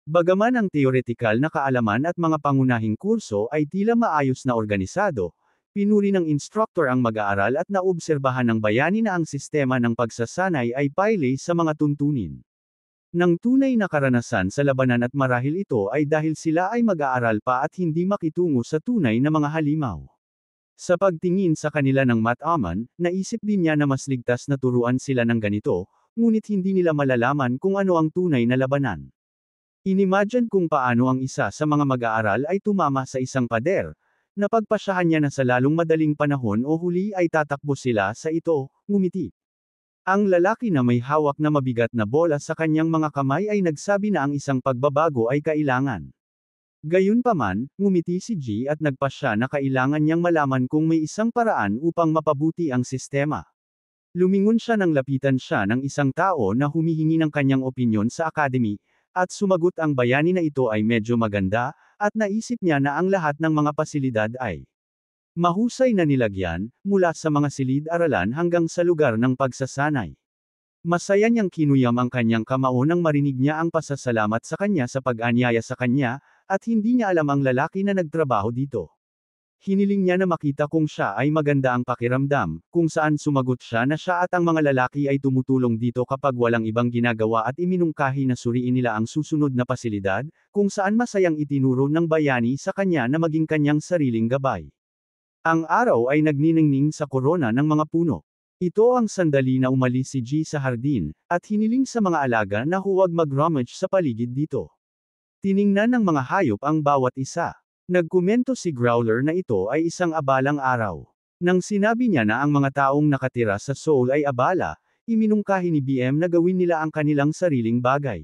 Bagaman ang teoretikal na kaalaman at mga pangunahing kurso ay tila maayos na organisado, pinuri ng instructor ang mag-aaral at naobserbahan ng bayani na ang sistema ng pagsasanay ay paylay sa mga tuntunin ng tunay na karanasan sa labanan, at marahil ito ay dahil sila ay mag-aaral pa at hindi makitungo sa tunay na mga halimaw. Sa pagtingin sa kanila ng Mataman, naisip din niya na mas ligtas na turuan sila ng ganito, ngunit hindi nila malalaman kung ano ang tunay na labanan. Inimagine kung paano ang isa sa mga mag-aaral ay tumama sa isang pader, napagpasyahan niya na sa lalong madaling panahon o huli ay tatakbo sila sa ito, ngumiti. Ang lalaki na may hawak na mabigat na bola sa kanyang mga kamay ay nagsabi na ang isang pagbabago ay kailangan. Gayunpaman, ngumiti si G at nagpasya na kailangan niyang malaman kung may isang paraan upang mapabuti ang sistema. Lumingon siya nang lapitan siya ng isang tao na humihingi ng kanyang opinyon sa academy, at sumagot ang bayani na ito ay medyo maganda, at naisip niya na ang lahat ng mga pasilidad ay mahusay na nilagyan, mula sa mga silid-aralan hanggang sa lugar ng pagsasanay. Masaya niyang kinuyam ang kanyang kamao nang marinig niya ang pasasalamat sa kanya sa pag-anyaya sa kanya, at hindi niya alam ang lalaki na nagtrabaho dito. Hiniling niya na makita kung siya ay maganda ang pakiramdam, kung saan sumagot siya na siya at ang mga lalaki ay tumutulong dito kapag walang ibang ginagawa at iminungkahi na suriin nila ang susunod na pasilidad, kung saan masayang itinuro ng bayani sa kanya na maging kanyang sariling gabay. Ang araw ay nagniningning sa korona ng mga puno. Ito ang sandali na umalis si G sa hardin, at hiniling sa mga alaga na huwag mag-rummage sa paligid dito. Tiningnan ng mga hayop ang bawat isa. Nagkomento si Growler na ito ay isang abalang araw. Nang sinabi niya na ang mga taong nakatira sa Seoul ay abala, iminungkahi ni BM na gawin nila ang kanilang sariling bagay.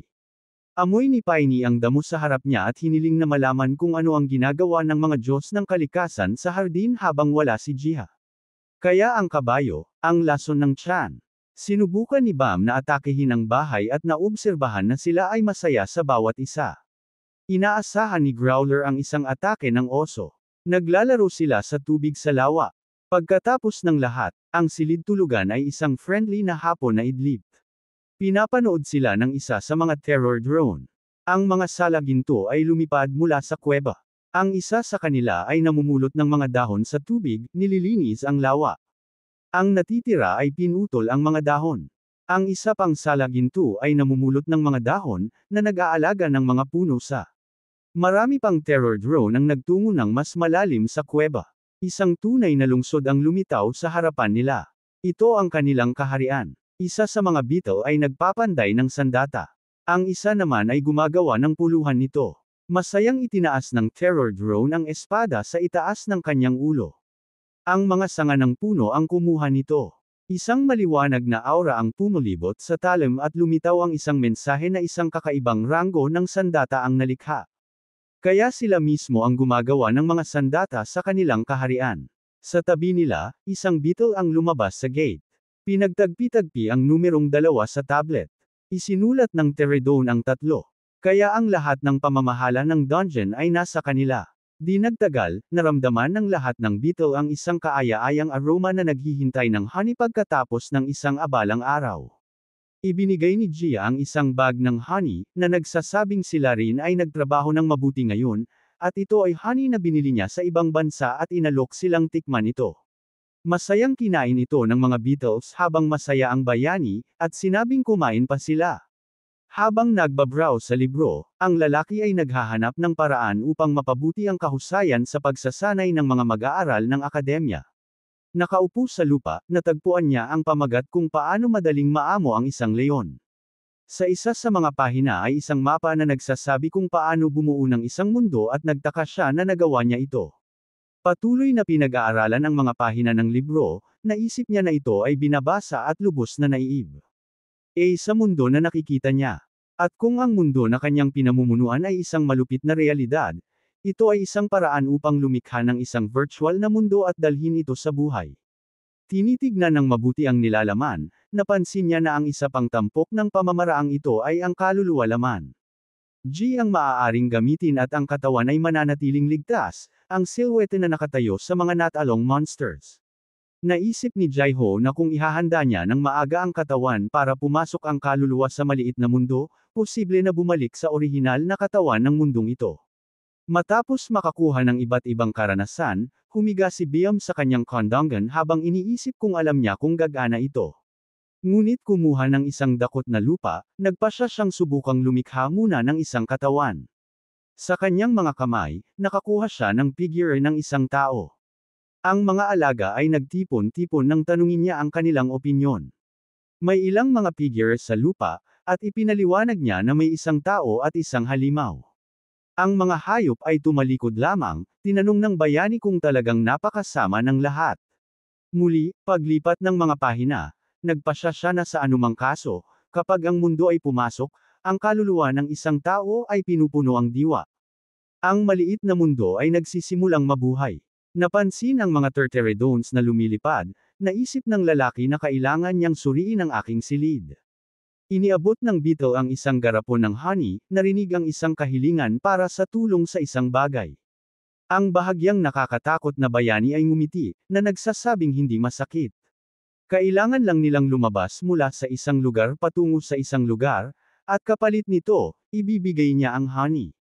Amoy ni Piney ang damo sa harap niya at hiniling na malaman kung ano ang ginagawa ng mga Diyos ng kalikasan sa hardin habang wala si Jiha. Kaya ang kabayo, ang lason ng tiyan. Sinubukan ni Bam na atakehin ang bahay at naobserbahan na sila ay masaya sa bawat isa. Inaasahan ni Growler ang isang atake ng oso. Naglalaro sila sa tubig sa lawa. Pagkatapos ng lahat, ang silid tulugan ay isang friendly na hapon na idlip. Pinapanood sila ng isa sa mga terror drone. Ang mga salaginto ay lumipad mula sa kuweba. Ang isa sa kanila ay namumulot ng mga dahon sa tubig, nililinis ang lawa. Ang natitira ay pinutol ang mga dahon. Ang isa pang salaginto ay namumulot ng mga dahon, na nag-aalaga ng mga puno sa marami pang terror drone ang nagtungo ng mas malalim sa kuweba. Isang tunay na lungsod ang lumitaw sa harapan nila. Ito ang kanilang kaharian. Isa sa mga beetle ay nagpapanday ng sandata. Ang isa naman ay gumagawa ng puluhan nito. Masayang itinaas ng terror drone ang espada sa itaas ng kanyang ulo. Ang mga sanga ng puno ang kumuha nito. Isang maliwanag na aura ang pumulibot sa talim at lumitaw ang isang mensahe na isang kakaibang ranggo ng sandata ang nalikha. Kaya sila mismo ang gumagawa ng mga sandata sa kanilang kaharian. Sa tabi nila, isang beetle ang lumabas sa gate. Pinagtagpi-tagpi ang numerong 2 sa tablet. Isinulat ng Teredone ang 3. Kaya ang lahat ng pamamahala ng dungeon ay nasa kanila. Di nagtagal, naramdaman ng lahat ng beetle ang isang kaaya-ayang aroma na naghihintay ng honey pagkatapos ng isang abalang araw. Ibinigay ni Gia ang isang bag ng honey, na nagsasabing sila rin ay nagtrabaho ng mabuti ngayon, at ito ay honey na binili niya sa ibang bansa at inalok silang tikman ito. Masayang kinain ito ng mga beetles habang masaya ang bayani, at sinabing kumain pa sila. Habang nagbabrowse sa libro, ang lalaki ay naghahanap ng paraan upang mapabuti ang kahusayan sa pagsasanay ng mga mag-aaral ng akademya. Nakaupo sa lupa, natagpuan niya ang pamagat kung paano madaling maamo ang isang leon. Sa isa sa mga pahina ay isang mapa na nagsasabi kung paano bumuo ng isang mundo at nagtaka siya na nagawa niya ito. Patuloy na pinag-aaralan ang mga pahina ng libro, naisip niya na ito ay binabasa at lubos na naiib. Sa mundo na nakikita niya. At kung ang mundo na kanyang pinamumunuan ay isang malupit na realidad, ito ay isang paraan upang lumikha ng isang virtual na mundo at dalhin ito sa buhay. Tinitignan ng mabuti ang nilalaman, napansin niya na ang isa pang tampok ng pamamaraang ito ay ang kaluluwa laman. G ang maaaring gamitin at ang katawan ay mananatiling ligtas, ang silhouette na nakatayo sa mga natalong monsters. Naisip ni Jaiho na kung ihahanda niya ng maaga ang katawan para pumasok ang kaluluwa sa maliit na mundo, posible na bumalik sa orihinal na katawan ng mundong ito. Matapos makakuha ng iba't ibang karanasan, humiga si Biam sa kanyang kondongan habang iniisip kung alam niya kung gagana ito. Ngunit kumuha ng isang dakot na lupa, nagpasya siyang subukang lumikha muna ng isang katawan. Sa kanyang mga kamay, nakakuha siya ng figure ng isang tao. Ang mga alaga ay nagtipon-tipon nang tanungin niya ang kanilang opinyon. May ilang mga figure sa lupa, at ipinaliwanag niya na may isang tao at isang halimaw. Ang mga hayop ay tumalikod lamang, tinanong ng bayani kung talagang napakasama ng lahat. Muli, paglipat ng mga pahina, nagpasya siya na sa anumang kaso, kapag ang mundo ay pumasok, ang kaluluwa ng isang tao ay pinupuno ang diwa. Ang maliit na mundo ay nagsisimulang mabuhay. Napansin ang mga Terteredones na lumilipad, naisip ng lalaki na kailangan niyang suriin ang aking silid. Iniabot ng beetle ang isang garapon ng honey, narinig ang isang kahilingan para sa tulong sa isang bagay. Ang bahagyang nakakatakot na bayani ay ngumiti, na nagsasabing hindi masakit. Kailangan lang nilang lumabas mula sa isang lugar patungo sa isang lugar, at kapalit nito, ibibigay niya ang honey.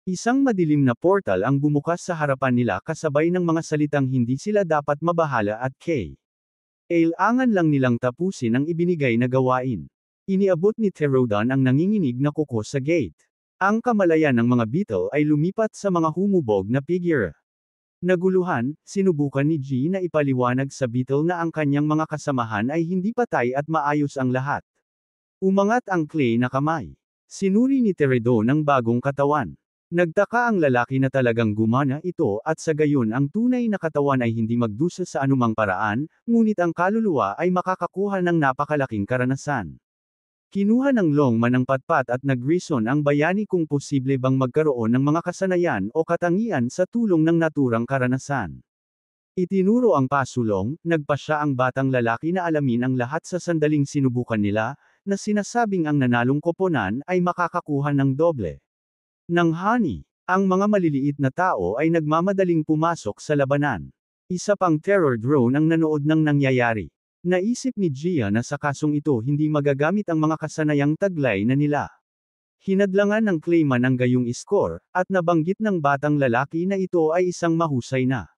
Isang madilim na portal ang bumukas sa harapan nila kasabay ng mga salitang hindi sila dapat mabahala at kailangan lang nilang tapusin ang ibinigay na gawain. Iniabot ni Terodan ang nanginginig na kuko sa gate. Ang kamalayan ng mga Beetle ay lumipat sa mga humubog na figure. Naguluhan, sinubukan ni G na ipaliwanag sa Beetle na ang kanyang mga kasamahan ay hindi patay at maayos ang lahat. Umangat ang clay na kamay. Sinuri ni Teredon ang bagong katawan. Nagtaka ang lalaki na talagang gumana ito at sa gayon ang tunay na katawan ay hindi magdusa sa anumang paraan, ngunit ang kaluluwa ay makakakuha ng napakalaking karanasan. Kinuha ng Longman ang patpat at nag-reason ang bayani kung posible bang magkaroon ng mga kasanayan o katangian sa tulong ng naturang karanasan. Itinuro ang pasulong, nagpasya ang batang lalaki na alamin ang lahat sa sandaling sinubukan nila, na sinasabing ang nanalong koponan ay makakakuha ng doble ng honey. Ang mga maliliit na tao ay nagmamadaling pumasok sa labanan. Isa pang terror drone ang nanood ng nangyayari. Naisip ni Gia na sa kasong ito hindi magagamit ang mga kasanayang taglay na nila. Hinadlangan ng Clayman ang gayong score, at nabanggit ng batang lalaki na ito ay isang mahusay na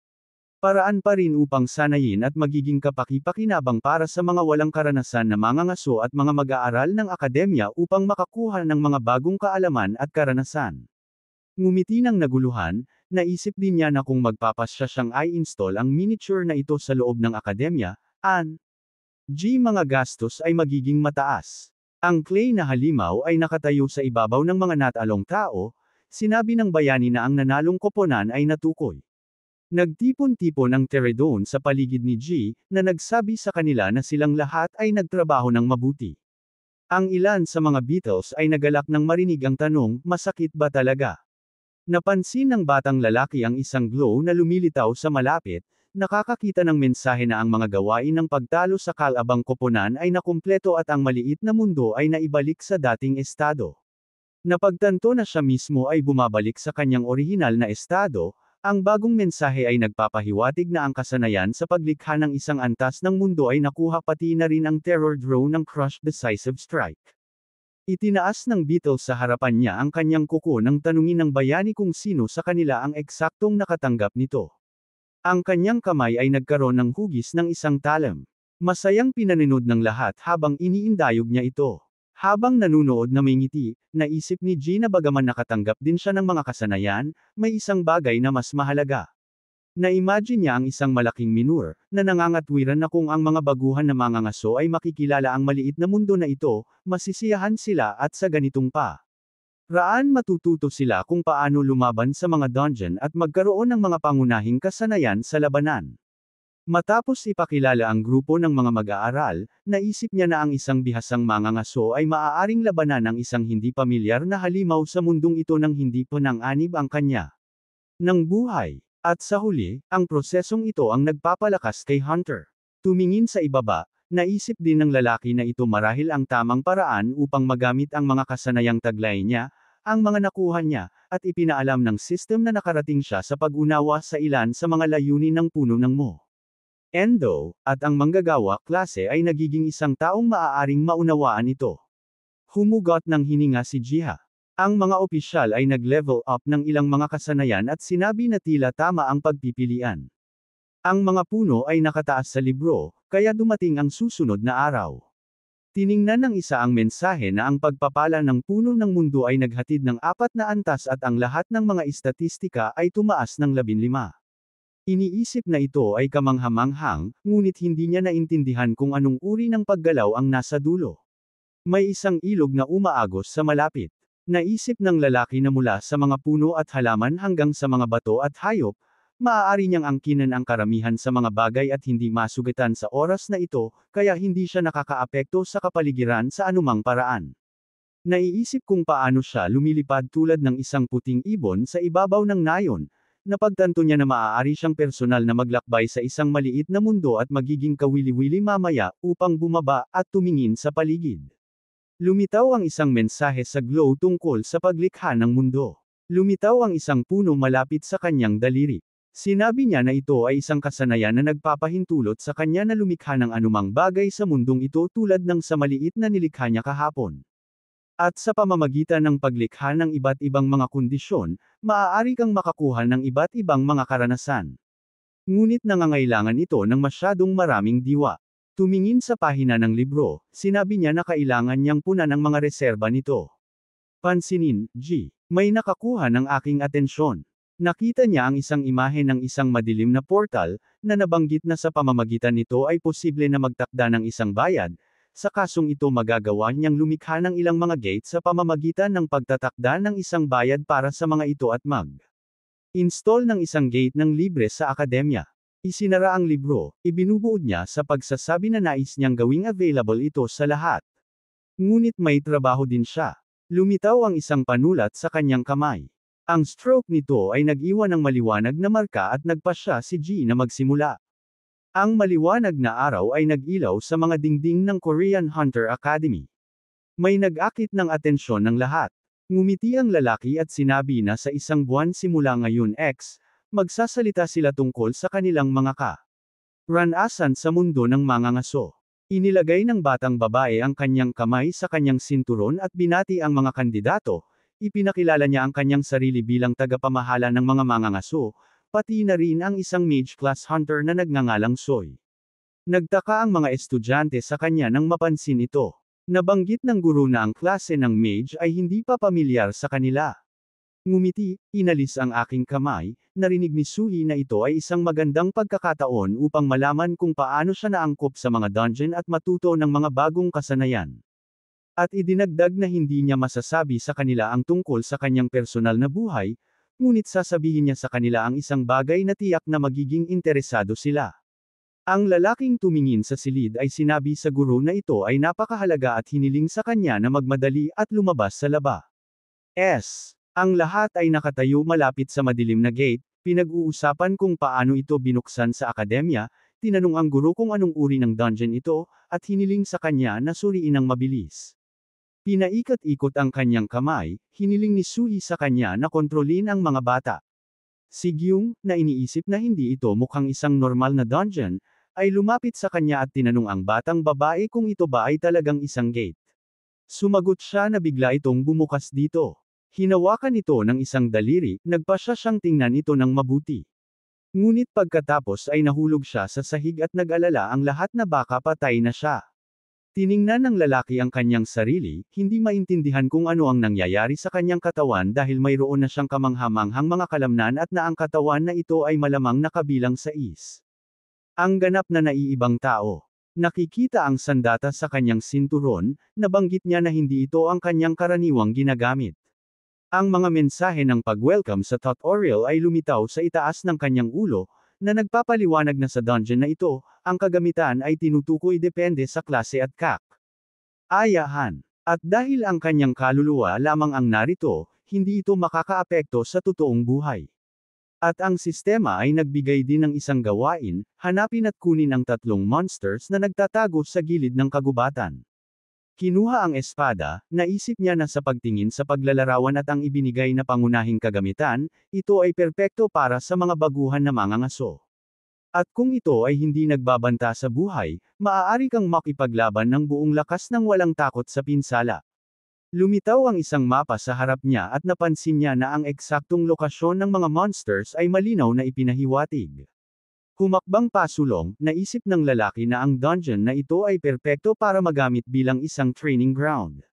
paraan pa rin upang sanayin at magiging kapaki-pakinabang para sa mga walang karanasan na mangangaso at mga mag-aaral ng akademya upang makakuha ng mga bagong kaalaman at karanasan. Ngumiti ng naguluhan, naisip din niya na kung magpapasya siyang i-install ang miniature na ito sa loob ng akademya, mga gastos ay magiging mataas. Ang clay na halimaw ay nakatayo sa ibabaw ng mga natalong tao, sinabi ng bayani na ang nanalong koponan ay natukoy. Nagtipon-tipon ang Teredon sa paligid ni G, na nagsabi sa kanila na silang lahat ay nagtrabaho ng mabuti. Ang ilan sa mga Beatles ay nagalak nang marinig ang tanong, masakit ba talaga? Napansin ng batang lalaki ang isang glow na lumilitaw sa malapit, nakakakita ng mensahe na ang mga gawain ng pagtalo sa kalabang koponan ay nakumpleto at ang maliit na mundo ay naibalik sa dating estado. Napagtanto na siya mismo ay bumabalik sa kanyang orihinal na estado, ang bagong mensahe ay nagpapahiwatig na ang kasanayan sa paglikha ng isang antas ng mundo ay nakuha pati na rin ang terror drone ng Crush Decisive Strike. Itinaas ng Beatles sa harapan niya ang kanyang kuko nang tanungin ng bayani kung sino sa kanila ang eksaktong nakatanggap nito. Ang kanyang kamay ay nagkaroon ng hugis ng isang talam. Masayang pinaninod ng lahat habang iniindayog niya ito. Habang nanunood na may ngiti, naisip ni G na bagaman nakatanggap din siya ng mga kasanayan, may isang bagay na mas mahalaga. Na-imagine niya ang isang malaking minur, na nangangatwiran na kung ang mga baguhan na mangangaso ay makikilala ang maliit na mundo na ito, masisiyahan sila at sa ganitong raan matututo sila kung paano lumaban sa mga dungeon at magkaroon ng mga pangunahing kasanayan sa labanan. Matapos ipakilala ang grupo ng mga mag-aaral, naisip niya na ang isang bihasang mangangaso ay maaaring labanan ng isang hindi pamilyar na halimaw sa mundong ito nang hindi panang-anib ang kanya ng buhay. At sa huli, ang prosesong ito ang nagpapalakas kay Hunter. Tumingin sa ibaba, naisip din ng lalaki na ito marahil ang tamang paraan upang magamit ang mga kasanayang taglay niya, ang mga nakuha niya, at ipinaalam ng system na nakarating siya sa pag-unawa sa ilan sa mga layunin ng puno ng Endo, at ang manggagawa klase ay nagiging isang taong maaaring maunawaan ito. Humugot ng hininga si Jiha. Ang mga opisyal ay nag-level up ng ilang mga kasanayan at sinabi na tila tama ang pagpipilian. Ang mga puno ay nakataas sa libro, kaya dumating ang susunod na araw. Tiningnan ng isa ang mensahe na ang pagpapala ng puno ng mundo ay naghatid ng 4 na antas at ang lahat ng mga istatistika ay tumaas ng 15. Iniisip na ito ay kamanghamanghang, ngunit hindi niya naintindihan kung anong uri ng paggalaw ang nasa dulo. May isang ilog na umaagos sa malapit. Naisip ng lalaki na mula sa mga puno at halaman hanggang sa mga bato at hayop, maaari niyang angkinan ang karamihan sa mga bagay at hindi masugatan sa oras na ito, kaya hindi siya nakakaapekto sa kapaligiran sa anumang paraan. Naiisip kung paano siya lumilipad tulad ng isang puting ibon sa ibabaw ng nayon. Napagtanto niya na maaari siyang personal na maglakbay sa isang maliit na mundo at magiging kawili-wili mamaya upang bumaba at tumingin sa paligid. Lumitaw ang isang mensahe sa glow tungkol sa paglikha ng mundo. Lumitaw ang isang puno malapit sa kanyang daliri. Sinabi niya na ito ay isang kasanayan na nagpapahintulot sa kanya na lumikha ng anumang bagay sa mundong ito tulad ng sa maliit na nilikha niya kahapon. At sa pamamagitan ng paglikha ng iba't ibang mga kondisyon, maaari kang makakuha ng iba't ibang mga karanasan. Ngunit nangangailangan ito ng masyadong maraming diwa. Tumingin sa pahina ng libro, sinabi niya na kailangan niyang punan ang mga reserba nito. Pansinin, G. May nakakuha ng aking atensyon. Nakita niya ang isang imahe ng isang madilim na portal, na nabanggit na sa pamamagitan nito ay posible na magtakda ng isang bayad. Sa kasong ito magagawa niyang lumikha ng ilang mga gate sa pamamagitan ng pagtatakda ng isang bayad para sa mga ito at install ng isang gate ng libre sa akademya. Isinara ang libro, ibinubuod niya sa pagsasabi na nais niyang gawing available ito sa lahat. Ngunit may trabaho din siya. Lumitaw ang isang panulat sa kanyang kamay. Ang stroke nito ay nag-iwan ng maliwanag na marka at nagpasya si G na magsimula. Ang maliwanag na araw ay nag-ilaw sa mga dingding ng Korean Hunter Academy. May nag-akit ng atensyon ng lahat. Ngumiti ang lalaki at sinabi na sa isang buwan simula ngayon magsasalita sila tungkol sa kanilang mga karanasan sa mundo ng mangangaso. Inilagay ng batang babae ang kanyang kamay sa kanyang sinturon at binati ang mga kandidato, ipinakilala niya ang kanyang sarili bilang tagapamahala ng mga mangangaso, pati na rin ang isang mage class hunter na nagngangalang Soy. Nagtaka ang mga estudyante sa kanya nang mapansin ito. Nabanggit ng guro na ang klase ng mage ay hindi pa pamilyar sa kanila. Ngumiti, inalis ang aking kamay, narinig ni Suhi na ito ay isang magandang pagkakataon upang malaman kung paano siya naangkop sa mga dungeon at matuto ng mga bagong kasanayan. At idinagdag na hindi niya masasabi sa kanila ang tungkol sa kanyang personal na buhay, ngunit sasabihin niya sa kanila ang isang bagay na tiyak na magiging interesado sila. Ang lalaking tumingin sa silid ay sinabi sa guro na ito ay napakahalaga at hiniling sa kanya na magmadali at lumabas sa labas. Ang lahat ay nakatayo malapit sa madilim na gate, pinag-uusapan kung paano ito binuksan sa akademya, tinanong ang guro kung anong uri ng dungeon ito, at hiniling sa kanya na suriin ng mabilis. Pinaikat-ikot ang kanyang kamay, hiniling ni Suhi sa kanya na kontrolin ang mga bata. Si Gyung, na iniisip na hindi ito mukhang isang normal na dungeon, ay lumapit sa kanya at tinanong ang batang babae kung ito ba ay talagang isang gate. Sumagot siya na bigla itong bumukas dito. Hinawakan ito ng isang daliri, nagpasya siyang tingnan ito ng mabuti. Ngunit pagkatapos ay nahulog siya sa sahig at nag-alala ang lahat na baka patay na siya. Tiningnan ng lalaki ang kanyang sarili, hindi maintindihan kung ano ang nangyayari sa kanyang katawan dahil mayroon na siyang kamanghamanghang mga kalamnan at na ang katawan na ito ay malamang nakabilang sa ang ganap na naiibang tao. Nakikita ang sandata sa kanyang sinturon, nabanggit niya na hindi ito ang kanyang karaniwang ginagamit. Ang mga mensahe ng pag-welcome sa tutorial ay lumitaw sa itaas ng kanyang ulo, na nagpapaliwanag na sa dungeon na ito, ang kagamitan ay tinutukoy depende sa klase at ayahan. At dahil ang kanyang kaluluwa lamang ang narito, hindi ito makakaapekto sa totoong buhay. At ang sistema ay nagbigay din ng isang gawain, hanapin at kunin ang 3 monsters na nagtatago sa gilid ng kagubatan. Kinuha ang espada, naisip niya na sa pagtingin sa paglalarawan at ang ibinigay na pangunahing kagamitan, ito ay perpekto para sa mga baguhan na mangangaso. At kung ito ay hindi nagbabanta sa buhay, maaari kang makipaglaban ng buong lakas ng walang takot sa pinsala. Lumitaw ang isang mapa sa harap niya at napansin niya na ang eksaktong lokasyon ng mga monsters ay malinaw na ipinahiwatig. Humakbang pasulong, naisip ng lalaki na ang dungeon na ito ay perpekto para magamit bilang isang training ground.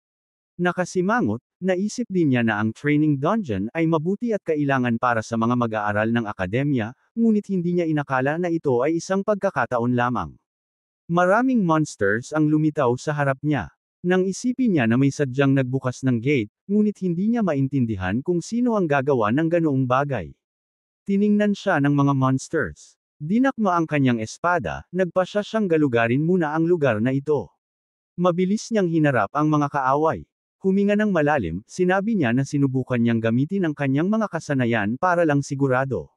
Nakasimangot, naisip din niya na ang training dungeon ay mabuti at kailangan para sa mga mag-aaral ng akademya, ngunit hindi niya inakala na ito ay isang pagkakataon lamang. Maraming monsters ang lumitaw sa harap niya. Nang isipin niya na may sadyang nagbukas ng gate, ngunit hindi niya maintindihan kung sino ang gagawa ng ganoong bagay. Tiningnan siya ng mga monsters. Dinakma ang kanyang espada, nagpasya siyang galugarin muna ang lugar na ito. Mabilis niyang hinarap ang mga kaaway. Huminga ng malalim, sinabi niya na sinubukan niyang gamitin ang kanyang mga kasanayan para lang sigurado.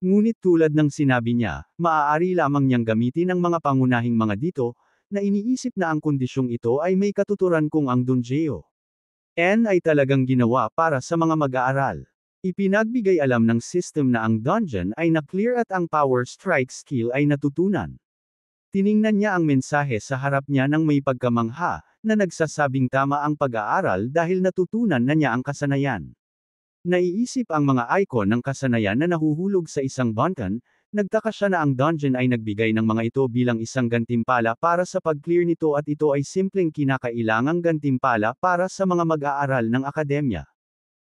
Ngunit tulad ng sinabi niya, maaari lamang niyang gamitin ang mga pangunahing mga dito, na iniisip na ang kondisyong ito ay may katuturan kung ang Dungeon ay talagang ginawa para sa mga mag-aaral. Ipinagbigay alam ng system na ang dungeon ay na-clear at ang power strike skill ay natutunan. Tiningnan niya ang mensahe sa harap niya nang may pagkamangha, na nagsasabing tama ang pag-aaral dahil natutunan na niya ang kasanayan. Naiisip ang mga icon ng kasanayan na nahuhulog sa isang bunkan, nagtaka siya na ang dungeon ay nagbigay ng mga ito bilang isang gantimpala para sa pag-clear nito at ito ay simpleng kinakailangang gantimpala para sa mga mag-aaral ng akademya.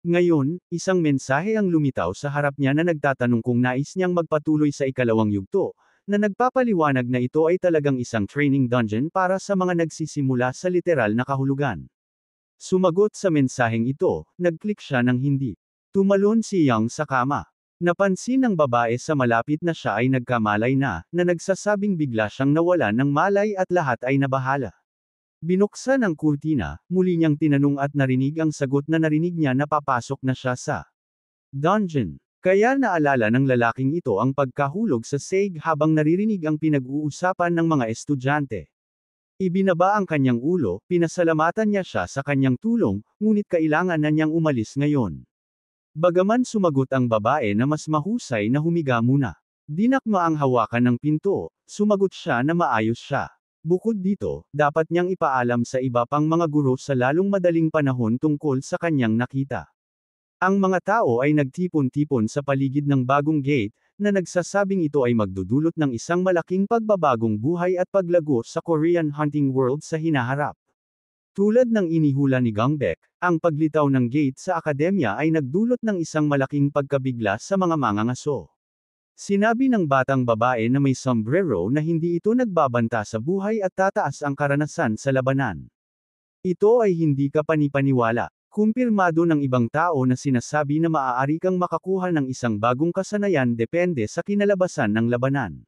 Ngayon, isang mensahe ang lumitaw sa harap niya na nagtatanong kung nais niyang magpatuloy sa ikalawang yugto, na nagpapaliwanag na ito ay talagang isang training dungeon para sa mga nagsisimula sa literal na kahulugan. Sumagot sa mensaheng ito, nag-click siya ng hindi. Tumalon si Young sa kama. Napansin ng babae sa malapit na siya ay nagkamalay na nagsasabing bigla siyang nawalan ng malay at lahat ay nabahala. Binuksan ang kurtina, muli niyang tinanong at narinig ang sagot na narinig niya na papasok na siya sa dungeon. Kaya naalala ng lalaking ito ang pagkahulog sa sahig habang naririnig ang pinag-uusapan ng mga estudyante. Ibinaba ang kanyang ulo, pinasalamatan niya siya sa kanyang tulong, ngunit kailangan na niyang umalis ngayon. Bagaman sumagot ang babae na mas mahusay na humiga muna. Dinakma ang hawakan ng pinto, sumagot siya na maayos siya. Bukod dito, dapat niyang ipaalam sa iba pang mga guro sa lalong madaling panahon tungkol sa kanyang nakita. Ang mga tao ay nagtipon-tipon sa paligid ng bagong gate, na nagsasabing ito ay magdudulot ng isang malaking pagbabagong buhay at paglago sa Korean hunting world sa hinaharap. Tulad ng inihula ni Gangbek, ang paglitaw ng gate sa akademya ay nagdulot ng isang malaking pagkabigla sa mga mangangaso. Sinabi ng batang babae na may sombrero na hindi ito nagbabanta sa buhay at tataas ang karanasan sa labanan. Ito ay hindi kapanipaniwala. Kumpirmado ng ibang tao na sinasabi na maaari kang makakuha ng isang bagong kasanayan depende sa kinalabasan ng labanan.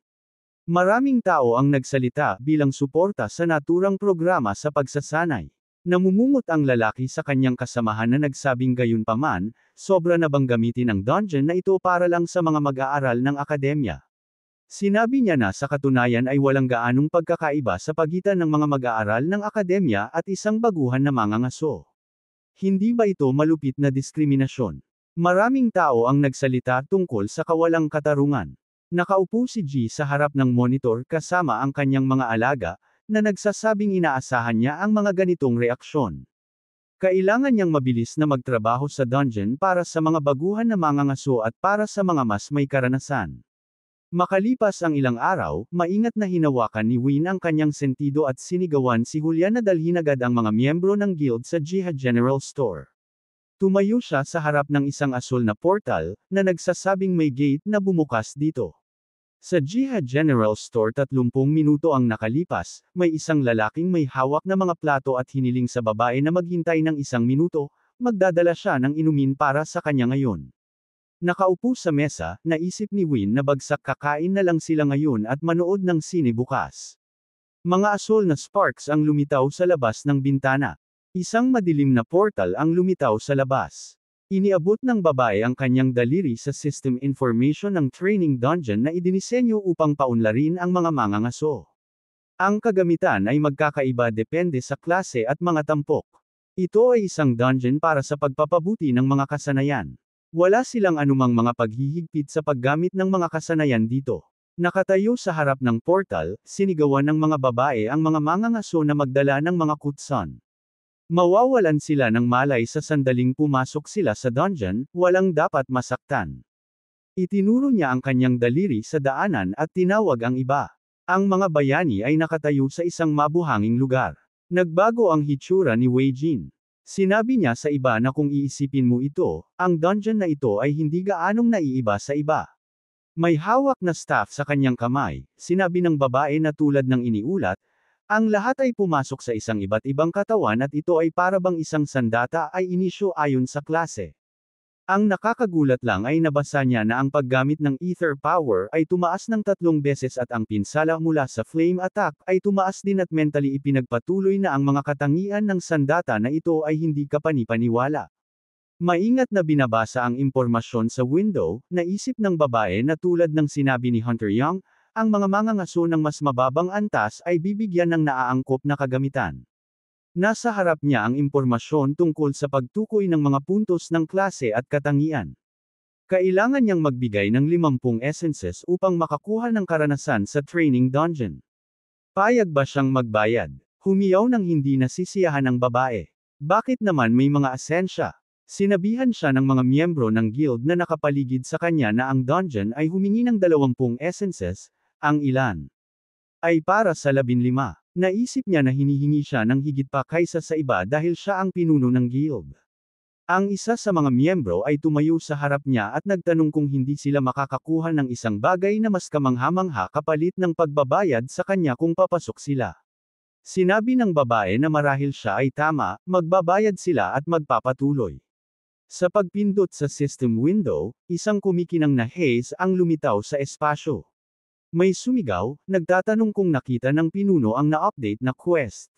Maraming tao ang nagsalita bilang suporta sa naturang programa sa pagsasanay. Namumungot ang lalaki sa kanyang kasamahan na nagsabing gayunpaman, sobra na bang gamitin ang dungeon na ito para lang sa mga mag-aaral ng akademya. Sinabi niya na sa katunayan ay walang gaanong pagkakaiba sa pagitan ng mga mag-aaral ng akademya at isang baguhan na mangangaso. Hindi ba ito malupit na diskriminasyon? Maraming tao ang nagsalita tungkol sa kawalang katarungan. Nakaupo si G sa harap ng monitor kasama ang kanyang mga alaga, na nagsasabing inaasahan niya ang mga ganitong reaksyon. Kailangan niyang mabilis na magtrabaho sa dungeon para sa mga baguhan na mangangaso at para sa mga mas may karanasan. Makalipas ang ilang araw, maingat na hinawakan ni Win ang kanyang sentido at sinigawan si Julian na dalhin agad ang mga miyembro ng guild sa Jihad General Store. Tumayo siya sa harap ng isang asul na portal, na nagsasabing may gate na bumukas dito. Sa Jihad General Store 30 minuto ang nakalipas, may isang lalaking may hawak na mga plato at hiniling sa babae na maghintay ng 1 minuto, magdadala siya ng inumin para sa kanya ngayon. Nakaupo sa mesa, naisip ni Win na bagsak kakain na lang sila ngayon at manood ng sine bukas. Mga asul na sparks ang lumitaw sa labas ng bintana. Isang madilim na portal ang lumitaw sa labas. Iniabot ng babae ang kanyang daliri sa system information ng training dungeon na idinisenyo upang paunlarin ang mga mangangaso. Ang kagamitan ay magkakaiba depende sa klase at mga tampok. Ito ay isang dungeon para sa pagpapabuti ng mga kasanayan. Wala silang anumang mga paghihigpit sa paggamit ng mga kasanayan dito. Nakatayo sa harap ng portal, sinigawan ng mga babae ang mga mangangaso na magdala ng mga kutsan. Mawawalan sila ng malay sa sandaling pumasok sila sa dungeon, walang dapat masaktan. Itinuro niya ang kanyang daliri sa daanan at tinawag ang iba. Ang mga bayani ay nakatayo sa isang mabuhanging lugar. Nagbago ang hitsura ni Wei Jin. Sinabi niya sa iba na kung iisipin mo ito, ang dungeon na ito ay hindi gaanong naiiba sa iba. May hawak na staff sa kanyang kamay, sinabi ng babae na tulad ng iniulat, ang lahat ay pumasok sa isang iba't ibang katawan at ito ay parabang isang sandata ay inisyo ayon sa klase. Ang nakakagulat lang ay nabasa niya na ang paggamit ng ether power ay tumaas ng 3 beses at ang pinsala mula sa flame attack ay tumaas din at mentally ipinagpatuloy na ang mga katangian ng sandata na ito ay hindi kapanipaniwala. Maingat na binabasa ang impormasyon sa window, naisip ng babae na tulad ng sinabi ni Hunter Young, ang mga mangangaso ng mas mababang antas ay bibigyan ng naaangkop na kagamitan. Nasa harap niya ang impormasyon tungkol sa pagtukoy ng mga puntos ng klase at katangian. Kailangan niyang magbigay ng 50 essences upang makakuha ng karanasan sa training dungeon. Payag ba siyang magbayad? Humiyaw ng hindi nasisiyahan ang babae. Bakit naman may mga asensya? Sinabihan siya ng mga miyembro ng guild na nakapaligid sa kanya na ang dungeon ay humingi ng 20 essences, ang ilan ay para sa 15. Naisip niya na hinihingi siya ng higit pa kaysa sa iba dahil siya ang pinuno ng guild. Ang isa sa mga miyembro ay tumayo sa harap niya at nagtanong kung hindi sila makakakuha ng isang bagay na mas kamangha-mangha kapalit ng pagbabayad sa kanya kung papasok sila. Sinabi ng babae na marahil siya ay tama, magbabayad sila at magpapatuloy. Sa pagpindot sa system window, isang kumikinang na haze ang lumitaw sa espasyo. May sumigaw, nagtatanong kung nakita ng pinuno ang na-update na quest.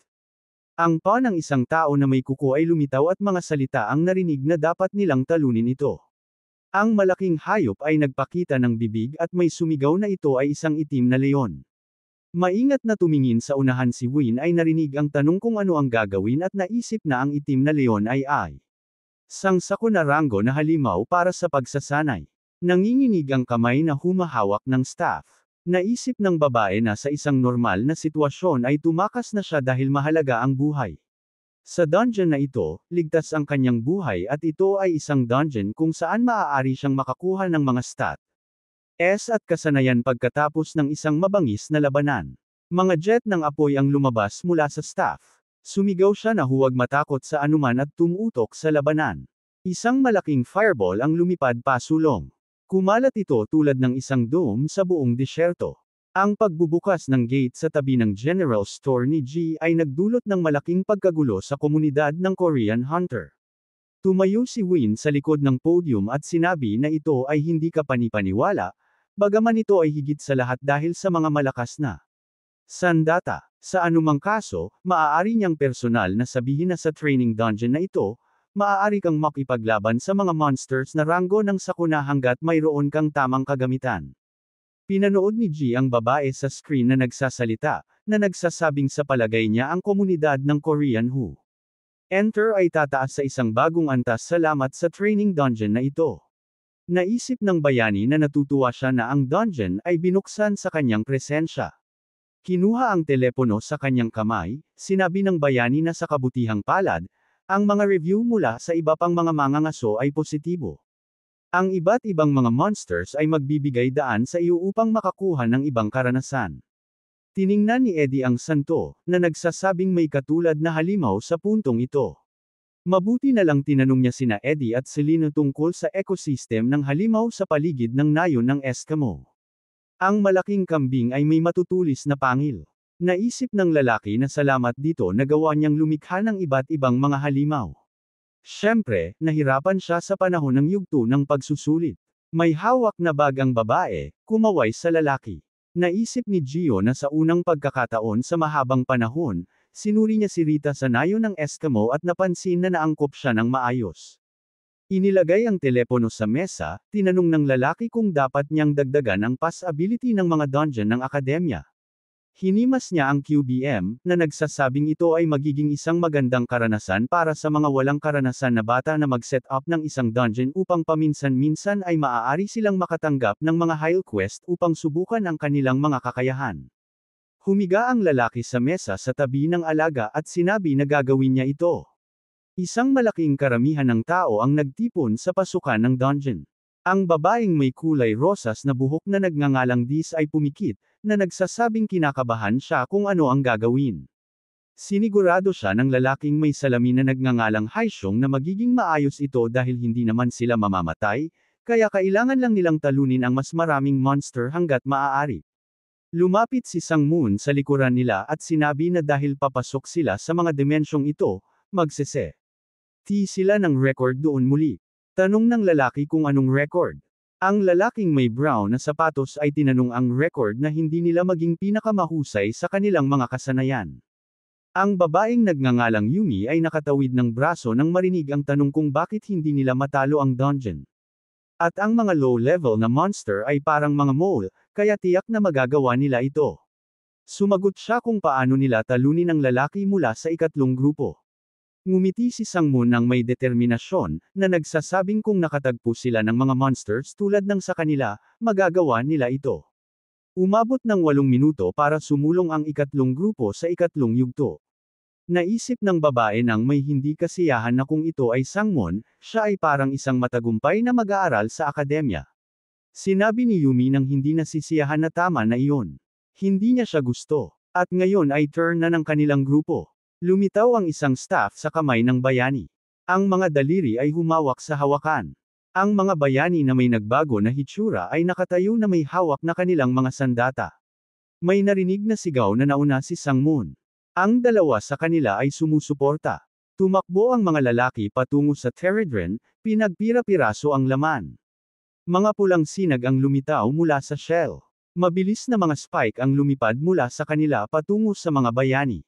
Ang pa ng isang tao na may kuko ay lumitaw at mga salita ang narinig na dapat nilang talunin ito. Ang malaking hayop ay nagpakita ng bibig at may sumigaw na ito ay isang itim na leon. Maingat na tumingin sa unahan si Win ay narinig ang tanong kung ano ang gagawin at naisip na ang itim na leon ay sangsako na ranggo na halimaw para sa pagsasanay. Nanginginig ang kamay na humahawak ng staff. Naisip ng babae na sa isang normal na sitwasyon ay tumakas na siya dahil mahalaga ang buhay. Sa dungeon na ito, ligtas ang kanyang buhay at ito ay isang dungeon kung saan maaari siyang makakuha ng mga stats at kasanayan pagkatapos ng isang mabangis na labanan. Mga jet ng apoy ang lumabas mula sa staff. Sumigaw siya na huwag matakot sa anuman at tumutok sa labanan. Isang malaking fireball ang lumipad pasulong. Kumalat ito tulad ng isang dome sa buong disyerto. Ang pagbubukas ng gate sa tabi ng general store ni G ay nagdulot ng malaking pagkagulo sa komunidad ng Korean Hunter. Tumayo si Win sa likod ng podium at sinabi na ito ay hindi kapanipaniwala, bagaman ito ay higit sa lahat dahil sa mga malakas na sandata. Sa anumang kaso, maaari niyang personal na sabihin na sa training dungeon na ito, maaari kang makipaglaban sa mga monsters na ranggo ng sakuna hanggat mayroon kang tamang kagamitan. Pinanood ni G ang babae sa screen na nagsasalita, na nagsasabing sa palagay niya ang komunidad ng Korean Who Enter ay tataas sa isang bagong antas salamat sa training dungeon na ito. Naisip ng bayani na natutuwa siya na ang dungeon ay binuksan sa kanyang presensya. Kinuha ang telepono sa kanyang kamay, sinabi ng bayani na sa kabutihang palad, ang mga review mula sa iba pang mga mangangaso ay positibo. Ang iba't ibang mga monsters ay magbibigay daan sa iyo upang makakuha ng ibang karanasan. Tiningnan ni Eddie ang santo, na nagsasabing may katulad na halimaw sa puntong ito. Mabuti na lang tinanong niya sina Eddie at Selena tungkol sa ecosystem ng halimaw sa paligid ng nayon ng Eskimo. Ang malaking kambing ay may matutulis na pangil. Naisip ng lalaki na salamat dito na gawa niyang lumikha ng iba't ibang mga halimaw. Siyempre, nahirapan siya sa panahon ng yugto ng pagsusulit. May hawak na bag ang babae, kumaway sa lalaki. Naisip ni Gio na sa unang pagkakataon sa mahabang panahon, sinuri niya si Rita sa nayon ng Eskimo at napansin na naangkop siya ng maayos. Inilagay ang telepono sa mesa, tinanong ng lalaki kung dapat niyang dagdagan ang pass ability ng mga dungeon ng akademya. Hinimas niya ang QBM, na nagsasabing ito ay magiging isang magandang karanasan para sa mga walang karanasan na bata na mag-set up ng isang dungeon upang paminsan-minsan ay maaari silang makatanggap ng mga hile quest upang subukan ang kanilang mga kakayahan. Humiga ang lalaki sa mesa sa tabi ng alaga at sinabi na gagawin niya ito. Isang malaking karamihan ng tao ang nagtipon sa pasukan ng dungeon. Ang babaeng may kulay rosas na buhok na nagngangalang Dis ay pumikit, na nagsasabing kinakabahan siya kung ano ang gagawin. Sinigurado siya ng lalaking may salamin na nagngangalang Haisyong na magiging maayos ito dahil hindi naman sila mamamatay, kaya kailangan lang nilang talunin ang mas maraming monster hanggat maaari. Lumapit si Sang Moon sa likuran nila at sinabi na dahil papasok sila sa mga dimensyong ito, magsese-T sila ng record doon muli. Tanong ng lalaki kung anong record. Ang lalaking may brown na sapatos ay tinanong ang record na hindi nila maging pinakamahusay sa kanilang mga kasanayan. Ang babaeng nagngangalang Yumi ay nakatawid ng braso nang marinig ang tanong kung bakit hindi nila matalo ang dungeon. At ang mga low-level na monster ay parang mga mole, kaya tiyak na magagawa nila ito. Sumagot siya kung paano nila talunin ang lalaki mula sa ikatlong grupo. Ngumiti si Sang Moon ng may determinasyon, na nagsasabing kung nakatagpo sila ng mga monsters tulad ng sa kanila, magagawa nila ito. Umabot ng 8 minuto para sumulong ang ikatlong grupo sa ikatlong yugto. Naisip ng babae nang may hindi kasiyahan na kung ito ay Sangwon, siya ay parang isang matagumpay na mag-aaral sa akademya. Sinabi ni Yumi nang hindi nasisiyahan na tama na iyon. Hindi niya siya gusto. At ngayon ay turn na ng kanilang grupo. Lumitaw ang isang staff sa kamay ng bayani. Ang mga daliri ay humawak sa hawakan. Ang mga bayani na may nagbago na hitsura ay nakatayo na may hawak na kanilang mga sandata. May narinig na sigaw na nauna si Sangwon. Ang dalawa sa kanila ay sumusuporta. Tumakbo ang mga lalaki patungo sa Teredren, pinagpira-piraso ang laman. Mga pulang sinag ang lumitaw mula sa shell. Mabilis na mga spike ang lumipad mula sa kanila patungo sa mga bayani.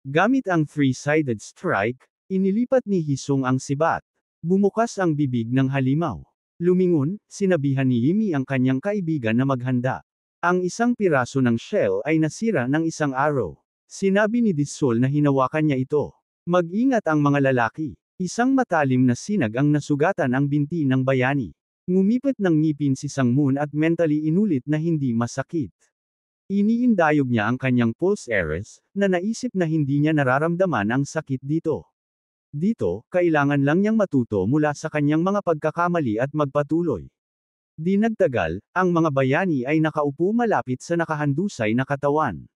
Gamit ang three-sided strike, inilipat ni Hisong ang sibat. Bumukas ang bibig ng halimaw. Lumingon, sinabihan ni Yumi ang kanyang kaibigan na maghanda. Ang isang piraso ng shell ay nasira ng isang arrow. Sinabi ni Disol na hinawakan niya ito. Mag-ingat ang mga lalaki. Isang matalim na sinag ang nasugatan ang binti ng bayani. Ngumipit ng ngipin si Sangwon at mentally inulit na hindi masakit. Iniindayog niya ang kanyang pulse areas, na naisip na hindi niya nararamdaman ang sakit dito. Dito, kailangan lang niyang matuto mula sa kanyang mga pagkakamali at magpatuloy. Di nagtagal, ang mga bayani ay nakaupo malapit sa nakahandusay na katawan.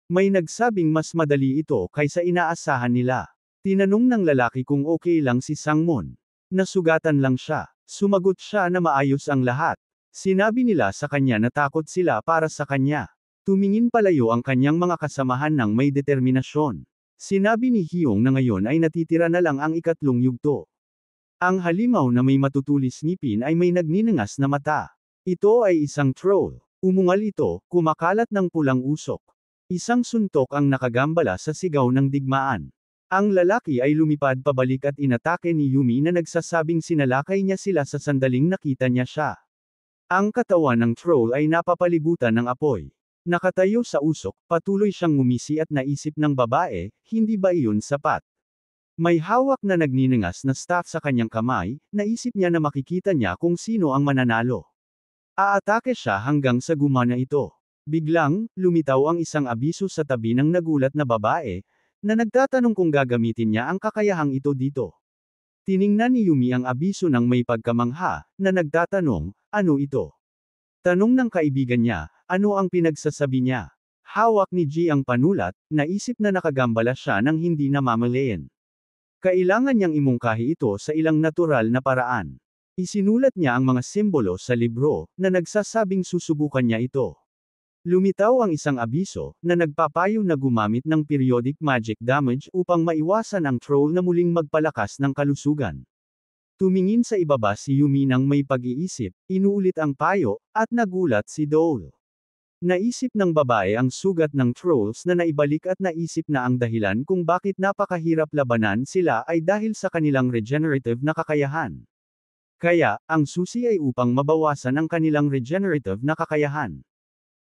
May nagsabing mas madali ito kaysa inaasahan nila. Tinanong ng lalaki kung okay lang si Sangwon. Nasugatan lang siya. Sumagot siya na maayos ang lahat. Sinabi nila sa kanya na takot sila para sa kanya. Tumingin palayo ang kanyang mga kasamahan ng may determinasyon. Sinabi ni Hyung na ngayon ay natitira na lang ang ikatlong yugto. Ang halimaw na may matutulis ngipin ay may nagniningas na mata. Ito ay isang troll. Umungal ito, kumakalat ng pulang usok. Isang suntok ang nakagambala sa sigaw ng digmaan. Ang lalaki ay lumipad pabalik at inatake ni Yumi na nagsasabing sinalakay niya sila sa sandaling nakita niya siya. Ang katawan ng troll ay napapalibutan ng apoy. Nakatayo sa usok, patuloy siyang ngumisi at naisip ng babae, hindi ba iyon sapat? May hawak na nagniningas na staff sa kanyang kamay, naisip niya na makikita niya kung sino ang mananalo. Aatake siya hanggang sa gumana ito. Biglang, lumitaw ang isang abiso sa tabi ng nagulat na babae, na nagtatanong kung gagamitin niya ang kakayahang ito dito. Tiningnan ni Yumi ang abiso ng may pagkamangha, na nagtatanong, ano ito? Tanong ng kaibigan niya, ano ang pinagsasabi niya? Hawak ni G ang panulat, naisip na nakagambala siya nang hindi namamalayan. Kailangan niyang imungkahi ito sa ilang natural na paraan. Isinulat niya ang mga simbolo sa libro, na nagsasabing susubukan niya ito. Lumitaw ang isang abiso, na nagpapayo na gumamit ng periodic magic damage upang maiwasan ang troll na muling magpalakas ng kalusugan. Tumingin sa ibaba si Yumi nang may pag-iisip, inuulit ang payo, at nagulat si Dole. Naisip ng babae ang sugat ng trolls na naibalik at naisip na ang dahilan kung bakit napakahirap labanan sila ay dahil sa kanilang regenerative na kakayahan. Kaya, ang susi ay upang mabawasan ang kanilang regenerative na kakayahan.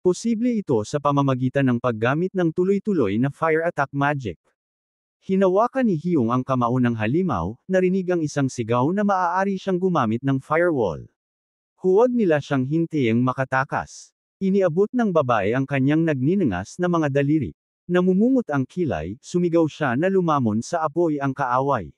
Posible ito sa pamamagitan ng paggamit ng tuloy-tuloy na fire attack magic. Hinawakan ni Hyung ang kamao ng halimaw, narinig ang isang sigaw na maaari siyang gumamit ng firewall. Huwag nila siyang hintiyeng makatakas. Iniabot ng babae ang kanyang nagniningas na mga daliri. Namumungot ang kilay, sumigaw siya na lumamon sa apoy ang kaaway.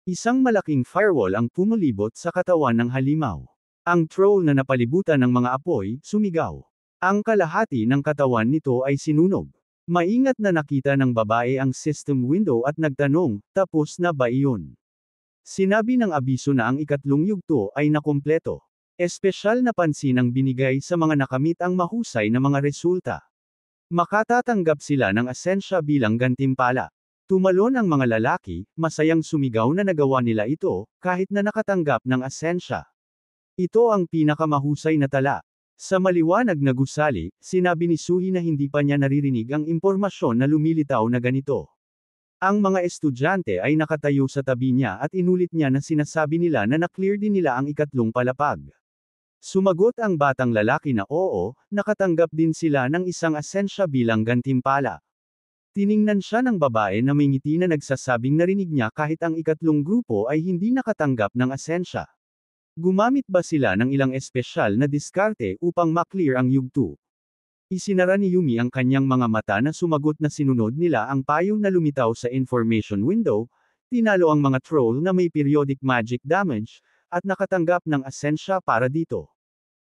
Isang malaking firewall ang pumulibot sa katawan ng halimaw. Ang troll na napalibutan ng mga apoy, sumigaw. Ang kalahati ng katawan nito ay sinunog. Maingat na nakita ng babae ang system window at nagtanong, tapos na ba iyon? Sinabi ng abiso na ang ikatlong yugto ay nakumpleto. Espesyal na pansin ang binigay sa mga nakamit ang mahusay na mga resulta. Makatatanggap sila ng asensya bilang gantimpala. Tumalon ang mga lalaki, masayang sumigaw na nagawa nila ito, kahit na nakatanggap ng asensya. Ito ang pinakamahusay na tala. Sa maliwanag na gusali, sinabi ni Suhi na hindi pa niya naririnig ang impormasyon na lumilitaw na ganito. Ang mga estudyante ay nakatayo sa tabi niya at inulit niya na sinasabi nila na na-clear din nila ang ikatlong palapag. Sumagot ang batang lalaki na oo, nakatanggap din sila ng isang asensya bilang gantimpala. Tiningnan siya ng babae na may ngiti na nagsasabing narinig niya kahit ang ikatlong grupo ay hindi nakatanggap ng asensya. Gumamit ba sila ng ilang espesyal na diskarte upang maklear ang yugto? Isinara ni Yumi ang kanyang mga mata na sumagot na sinunod nila ang payo na lumitaw sa information window, tinalo ang mga troll na may periodic magic damage, at nakatanggap ng asensya para dito.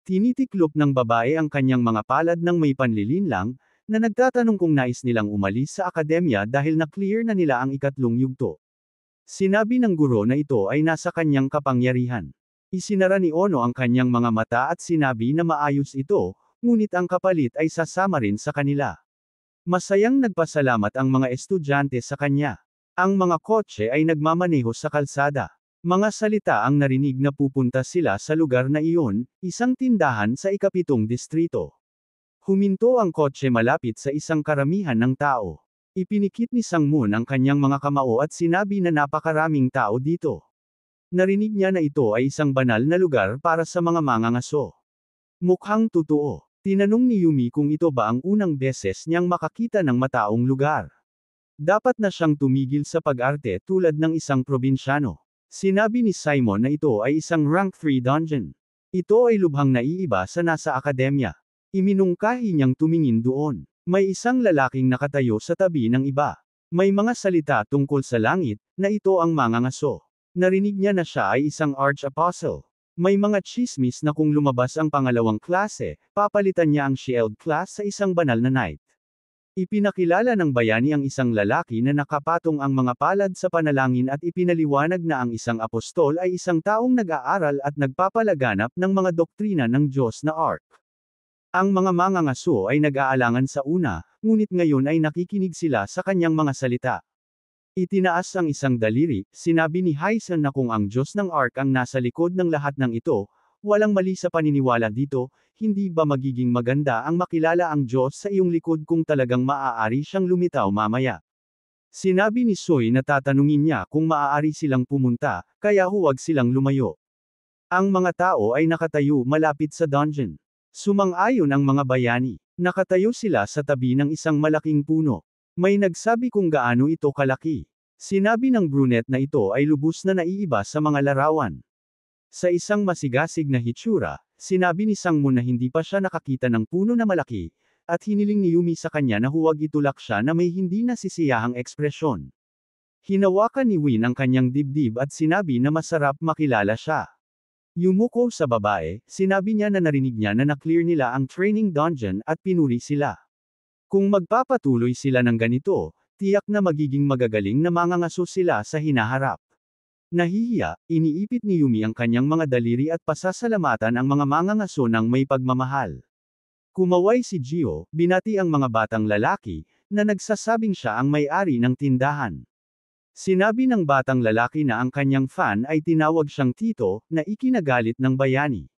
Tinitiklop ng babae ang kanyang mga palad ng may panlilinlang, na nagtatanong kung nais nilang umalis sa akademya dahil na-clear na nila ang ikatlong yugto. Sinabi ng guro na ito ay nasa kanyang kapangyarihan. Isinara ni Ono ang kanyang mga mata at sinabi na maayos ito, ngunit ang kapalit ay sasama rin sa kanila. Masayang nagpasalamat ang mga estudyante sa kanya. Ang mga kotse ay nagmamaneho sa kalsada. Mga salita ang narinig na pupunta sila sa lugar na iyon, isang tindahan sa ikapitong distrito. Huminto ang kotse malapit sa isang karamihan ng tao. Ipinikit ni Sangmoon ang kanyang mga kamao at sinabi na napakaraming tao dito. Narinig niya na ito ay isang banal na lugar para sa mga mangangaso. Mukhang totoo. Tinanong ni Yumi kung ito ba ang unang beses niyang makakita ng mataong lugar. Dapat na siyang tumigil sa pag-arte tulad ng isang probinsyano. Sinabi ni Simon na ito ay isang rank 3 dungeon. Ito ay lubhang naiiba sa nasa akademya. Iminungkahi niyang tumingin doon. May isang lalaking nakatayo sa tabi ng iba. May mga salita tungkol sa langit, na ito ang mangangaso. Narinig niya na siya ay isang arch-apostle. May mga tsismis na kung lumabas ang pangalawang klase, papalitan niya ang shield class sa isang banal na knight. Ipinakilala ng bayani ang isang lalaki na nakapatong ang mga palad sa panalangin at ipinaliwanag na ang isang apostol ay isang taong nag-aaral at nagpapalaganap ng mga doktrina ng Diyos na Ark. Ang mga mangangaso ay nag-aalangan sa una, ngunit ngayon ay nakikinig sila sa kanyang mga salita. Itinaas ang isang daliri, sinabi ni Hyson na kung ang Diyos ng Ark ang nasa likod ng lahat ng ito, walang mali sa paniniwala dito, hindi ba magiging maganda ang makilala ang Diyos sa iyong likod kung talagang maaari siyang lumitaw mamaya? Sinabi ni Soy na tatanungin niya kung maaari silang pumunta, kaya huwag silang lumayo. Ang mga tao ay nakatayo malapit sa dungeon. Sumang-ayon ang mga bayani. Nakatayo sila sa tabi ng isang malaking puno. May nagsabi kung gaano ito kalaki. Sinabi ng brunette na ito ay lubos na naiiba sa mga larawan. Sa isang masigasig na hitsura, sinabi ni Sangmoon na hindi pa siya nakakita ng puno na malaki, at hiniling ni Yumi sa kanya na huwag itulak siya na may hindi nasisiyahang ekspresyon. Hinawakan ni Win ang kanyang dibdib at sinabi na masarap makilala siya. Yumuko sa babae, sinabi niya na narinig niya na na-clear nila ang training dungeon at pinuri sila. Kung magpapatuloy sila ng ganito, tiyak na magiging magagaling na mangangaso sila sa hinaharap. Nahihiya, iniipit ni Yumi ang kanyang mga daliri at pasasalamatan ang mga mangangaso ng may pagmamahal. Kumaway si Gio, binati ang mga batang lalaki, na nagsasabing siya ang may-ari ng tindahan. Sinabi ng batang lalaki na ang kanyang fan ay tinawag siyang tito, na ikinagalit ng bayani.